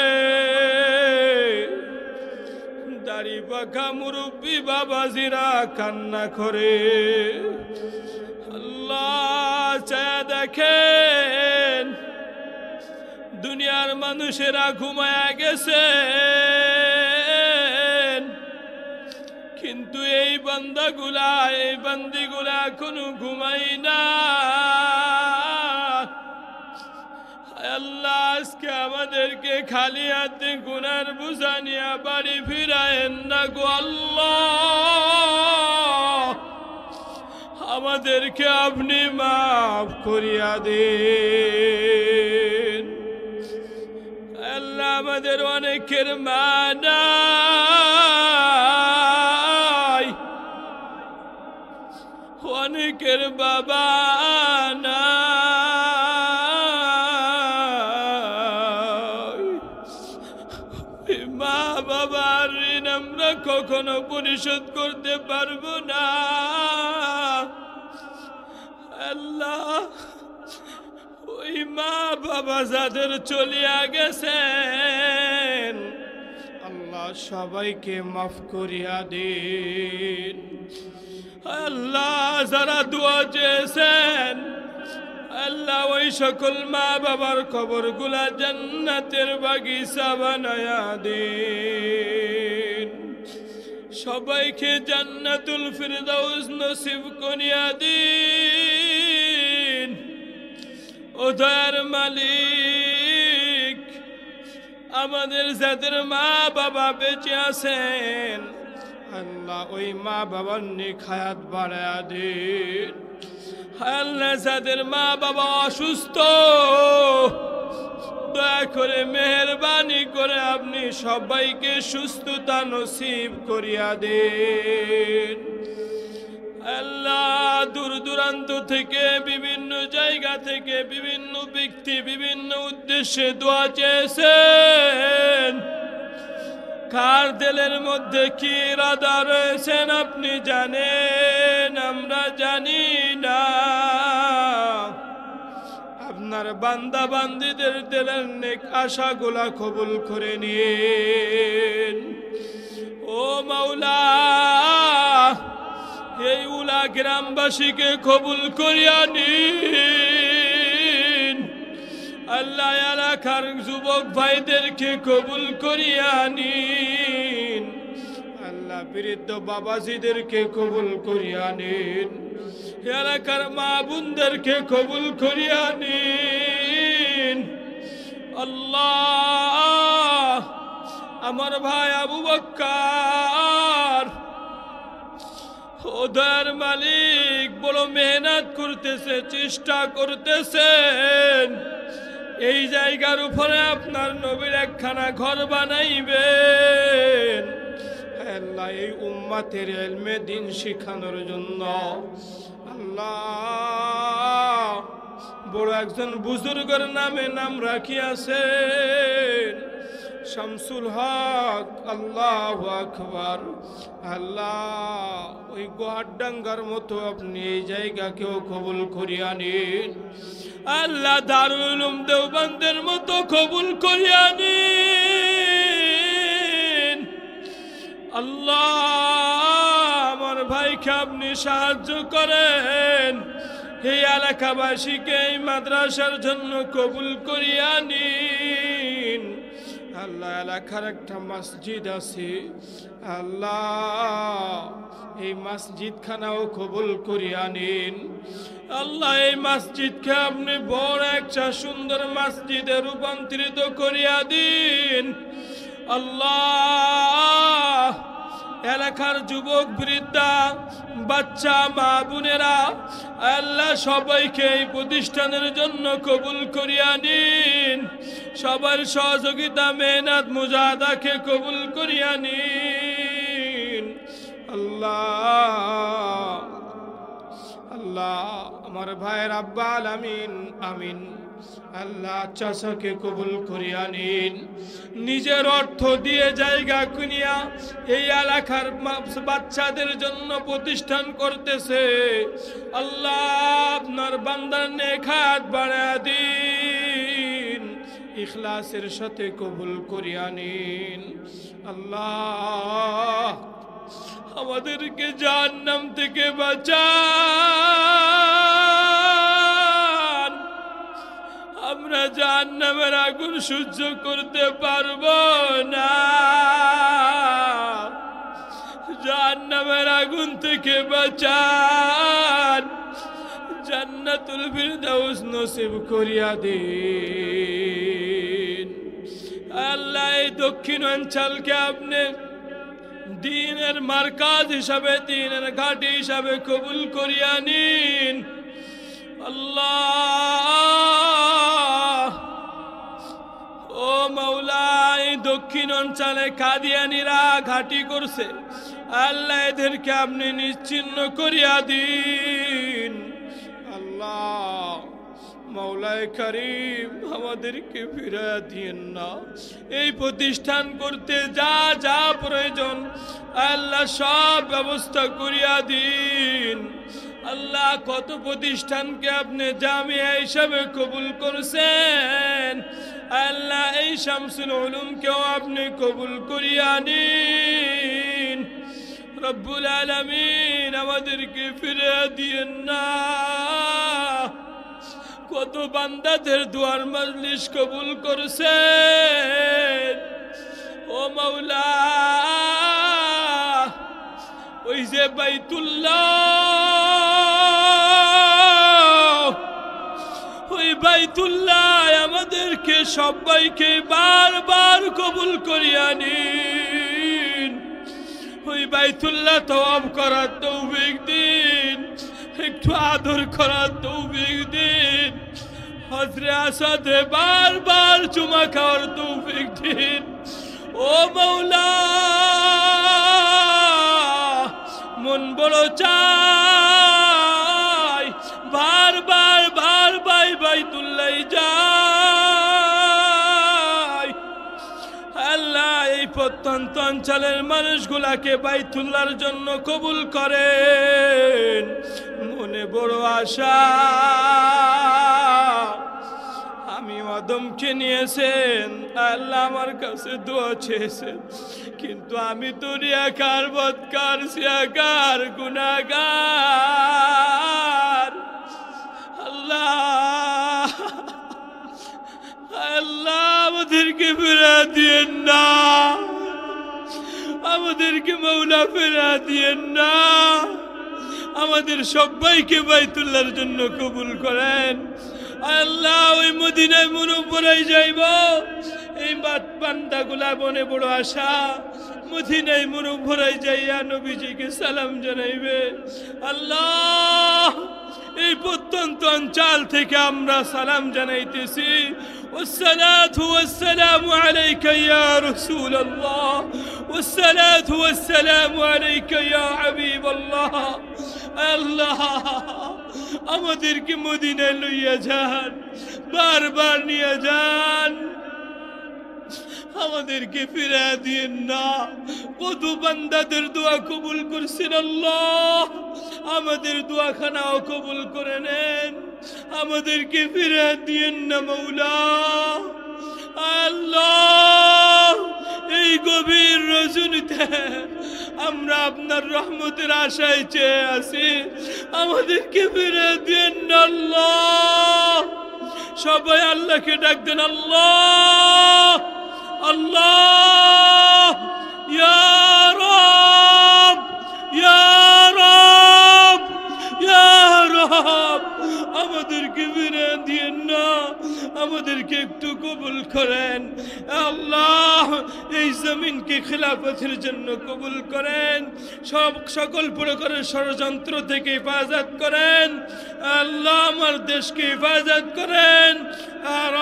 দাড়ি পাকা মুরব্বী বাবাজিরা কান্না করে আল্লাহ চায়া দেখেন দুনিয়ার মানুষেরা ঘুমায়া গেছে কিন্তু এই বান্দাগুলা এই বান্দিগুলা এখনো ঘুমাই না আল্লাহ আজকে আমাদেরকে খালি হাতে গুনার বোঝা নিয়ে বাড়ি ফিরায়েন না গো আল্লাহ আমাদেরকে আপনি মাফ করিয়া দেন আল্লাহ আমাদের অনেকের মা নাই অনেকের বাবা নাই বাবার ঋণ আমরা কখনো পরিশোধ করতে পারবো না আল্লাহ। ওই মা বাবা যাদের চলিয়া গেছেন আল্লাহ সবাইকে মাফ করিয়া দিন আল্লাহ। যারা দোয়া চেয়েছেন আল্লাহ ওই সকল মা বাবার কবরগুলা জান্নাতের বাগিচা বানায়া দিন। সবাইকে জান্নাতুল ফিরদাউস নসিব করিয়া দিন। ও দয়ার মালিক, আমাদের যাদের মা বাবা বেঁচে আছেন আল্লাহ ওই মা বাবার নেক হায়াত বাড়ায়া দিন। আল্লাহ যাদের মা বাবা অসুস্থ দয়া করে মেহেরবানি করে আপনি সবাইকে সুস্থতা নসিব করিয়া দেন আল্লাহ। দূর দূরান্ত থেকে বিভিন্ন জায়গা থেকে বিভিন্ন ব্যক্তি বিভিন্ন উদ্দেশ্যে দোয়া চেয়েছেন। কার দিলের মধ্যে কি ইরাদা রয়েছেন আপনি জানেন, আমরা জানি না। আপনার বান্দা বান্দীদের দিলের নেক আশাগুলা কবুল করে নিন। ও মাওলা, এই উলা গ্রামবাসীকে কবুল করিয়া নিন আল্লাহ। এলাকার যুবক ভাইদেরকে কবুল করিয়া নিন আল্লাহ। বৃদ্ধ বাবাজিদেরকে কবুল করিয়া নিন। এলাকার মা বোনদেরকে কবুল করিয়া নিন আল্লাহ। আমার ভাই আবু বক্কর ওদের মালিক বড় মেহনত করতেছে, চেষ্টা করতেছেন এই জায়গার উপরে আপনার নবীর একখানা ঘর বানাইবেন আল্লাহ। এই উম্মতের ইলমে দ্বীন শিখানোর জন্য আল্লাহ বড় একজন বুজুর্গের নামে নাম রাখিয়াছেন শামসুল হক। আল্লাহু আকবার। আল্লাহ ওই গোহারডাঙ্গার মতো আপনি এই জায়গাকেও কবুল করিয়া নিন আল্লাহ। দারুল উলুম দেওবন্দের মতো কবুল করিয়া নিন আল্লাহ। আমার ভাইকে আপনি সাহায্য করেন। এই এলাকাবাসীকে এই মাদ্রাসার জন্য কবুল করিয়া নিন আল্লাহ। এলাকার একটা মসজিদ আছে আল্লাহ, এই মসজিদ খানাও কবুল করিয়া নিন আল্লাহ। এই মসজিদকে আপনি বড় একটা সুন্দর মসজিদে রূপান্তরিত করিয়া দিন আল্লাহ। এলাকার যুবক বৃদ্ধা বাচ্চা মা বোনেরা আল্লাহ সবাইকে এই প্রতিষ্ঠানের জন্য কবুল করিয়া নিন। সবার সহযোগিতা মেহনত মুজাহাদাকে কবুল করিয়া নিন আল্লাহ। আল্লাহ আমার ভাইয়ের আব্বা আমিন আমিন আল্লাহ। চাচাকে কবুল করিয়া নিন। নিজের অর্থ দিয়ে জায়গা কিনিয়া এই এলাকার বাচ্চাদের জন্য প্রতিষ্ঠান করতেছে আল্লাহ। আপনার বান্দার নেক হায়াত বাড়ায়া দিন, ইখলাসের সাথে কবুল করিয়া নিন আল্লাহ। আমাদেরকে জাহান্নাম থেকে বাঁচান। আমরা জাহান্নামের আগুন সহ্য করতে পারবো না। জাহান্নামের আগুন থেকে বাঁচান। জান্নাতুল ফিরদাউস নসিব করিয়া দিন আল্লাহ। এই দক্ষিণ অঞ্চলকে আপনি দ্বীনের মারকাজ হিসাবে, দ্বীনের ঘাঁটি হিসাবে কবুল করিয়া নিন আল্লাহ। ও মাওলা, এই দক্ষিণ অঞ্চলে কাদিয়ানীরা ঘাঁটি করছে আল্লাহ, এদেরকে আপনি নিশ্চিহ্ন করিয়া দিন আল্লাহ। মাওলায়ে কারীম আমাদেরকে ফিরিয়ে দিয়েন না। এই প্রতিষ্ঠান করতে যা যা প্রয়োজন আল্লাহ সব ব্যবস্থা করিয়া দিন। আল্লাহ কত প্রতিষ্ঠানকে আপনি জামিয়া হিসাবে কবুল করছেন, আল্লাহ এই শামসুল উলুমকেও আপনি কবুল করিয়া নিন। রব্বুল আলামিন আমাদেরকে ফিরিয়ে দিয়েন না। কত বান্দাদের দুয়ার মজলিস কবুল করছেন ও মাওলা। ওই যে বাইতুল্লাহ, ওই বাইতুল্লাহ আমাদেরকে সবাইকে বারবার কবুল করিয়া নিন। ওই বাইতুল্লাহ তওয়াব করার তৌফিক দিন, একটু আদর করার তৌফিক দিন। হজরে আসাদে বারবার চুমা খাওয়ার তৌফিক দিন ও মাওলা। মন বড় চাই বারবার বারবার বাইতুল্লাহ যাই। আল্লাহ এই প্রত্যন্ত অঞ্চলের মানুষগুলাকে বাইতুল্লাহর জন্য কবুল করেন। মনে বড় আশা, আমি আদমকে নিয়েছেন আল্লাহ আমার কাছে দোয়া চেয়েছেন, কিন্তু আমি তো রিয়াকার, বদকার, সিয়াকার, গুনাহগার। আল্লাহ আল্লাহ আমাদেরকে ফিরিয়ে দিয়েন না, আমাদেরকে মাওলা ফিরিয়ে দিয়েন না। আমাদের সবাইকে বাইতুল্লাহর জন্য কবুল করেন। আল্লাহ ওই মদিনায় মুনব্বরায় যাইব, এই বান্দাগুলা মনে বড় আশা মদিনায় মুনব্বরায় যাইয়া নবীজিকে সালাম জানাইবে। আল্লাহ এই প্রত্যন্ত অঞ্চল থেকে আমরা সালাম জানাইতেছি। والصلاة والسلام عليك يا رسول الله، والصلاة والسلام عليك يا حبيب الله। আল্লাহ আমাদেরকে মদিনায় লইয়া যান, বারবার নিয়ে যান, আমাদেরকে ফিরিয়ে দিয়েন না। কত বান্দাদের দোয়া কবুল করছেন আল্লাহ, আমাদের দোয়াখানাও কবুল করে নেন। আমাদেরকে ফিরিয়ে দিয়েন না মাওলা। আল্লাহ এই গভীর রজনীতে আমরা আপনার রহমতের আশায় চেয়ে আছি, আমাদেরকে ফিরিয়ে দিয়েন না আল্লাহ। সবাই আল্লাহকে ডাক দেন, আল্লাহ আল্লাহ ইয়া রব ইয়া রব ইয়া রব। আমাদেরকে ফিরিয়ে দিয়েন না, আমাদেরকে একটু কবুল করেন আল্লাহ। এই জমিনকে খিলাফতের জন্য কবুল করেন, সকল প্রকারের ষড়যন্ত্র থেকে হেফাজত করেন আল্লাহ। আমার দেশকে হেফাজত করেন। আর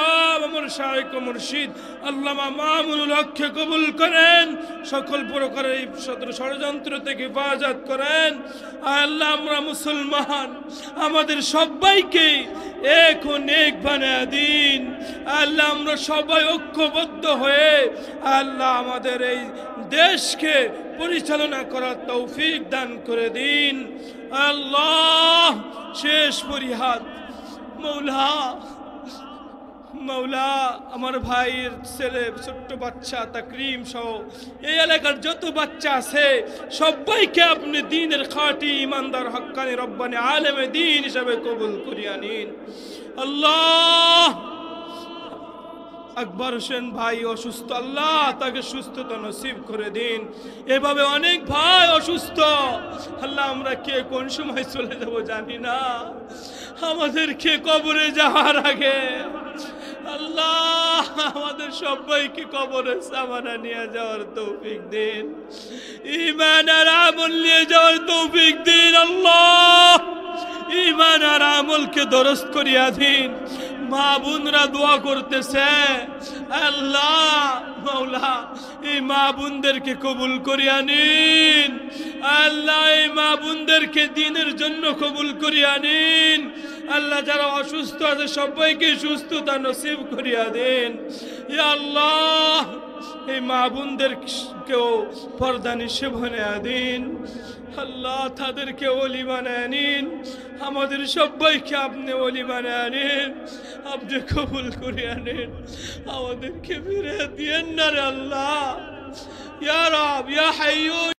আমার শায়েখ মুর্শিদ আল্লামা মামুনুল হককে কবুল করেন, সকল প্রকারের ষড়যন্ত্র থেকে হেফাজত করেন আল্লাহ। আমরা মুসলমান, আমাদের সবাইকে এক ও নেক বানায়া দিন আল্লাহ। আমরা সবাই ঐক্যবদ্ধ হয়ে আল্লাহ আমাদের এই দেশকে পরিচালনা করার তৌফিক দান করে দিন আল্লাহ। শেষ ফরিয়াদ মাওলা, মাওলা আমার ভাইয়ের ছেলে ছোট্ট বাচ্চা তাকরিম সহ এই এলাকার যত বাচ্চা আছে সবাইকে আপনি দ্বীনের খাঁটি ইমানদার হক্কানি রব্বানি আলেমে দ্বীন হিসাবে কবুল করিয়া নিন আল্লাহ। আকবর হোসেন ভাই অসুস্থ, আল্লাহ তাকে সুস্থতা নসিব করে দিন। এভাবে অনেক ভাই অসুস্থ আল্লাহ, আমরা কে কোন সময় চলে যাব জানি না। আমাদেরকে কবরে যাওয়ার আগে আল্লাহ আমাদের সবাইকে কবরে সামানা নিয়ে যাওয়ার তৌফিক দিন, ঈমান আর আমল নিয়ে যাওয়ার তৌফিক দিন আল্লাহ। ঈমান আর আমলকে দরস্ত করিয়া দিন। মা বোনরা দোয়া করতেছে আল্লাহ মাওলা, এই মা বোনদেরকে কবুল করিয়া নিন আল্লাহ। এই মা বোনদেরকে দ্বীনের জন্য কবুল করিয়া নিন আল্লাহ যারা অসুস্থ আছে সবাইকে সুস্থতা নসিব করিয়া দেন ইয়া আল্লাহ এই মা বোনদেরকেও পর্দা নিশে বানায়া দিন আল্লাহ তাদেরকে ওলি বানায় নিন আমাদের সবাইকে আপনি ওলি বানায় নিন আপনি কবুল করিয়া নিন আমাদেরকে ফিরে দিয়েন না রে আল্লাহ ইয়া রাব ইয়া হাইয়্যু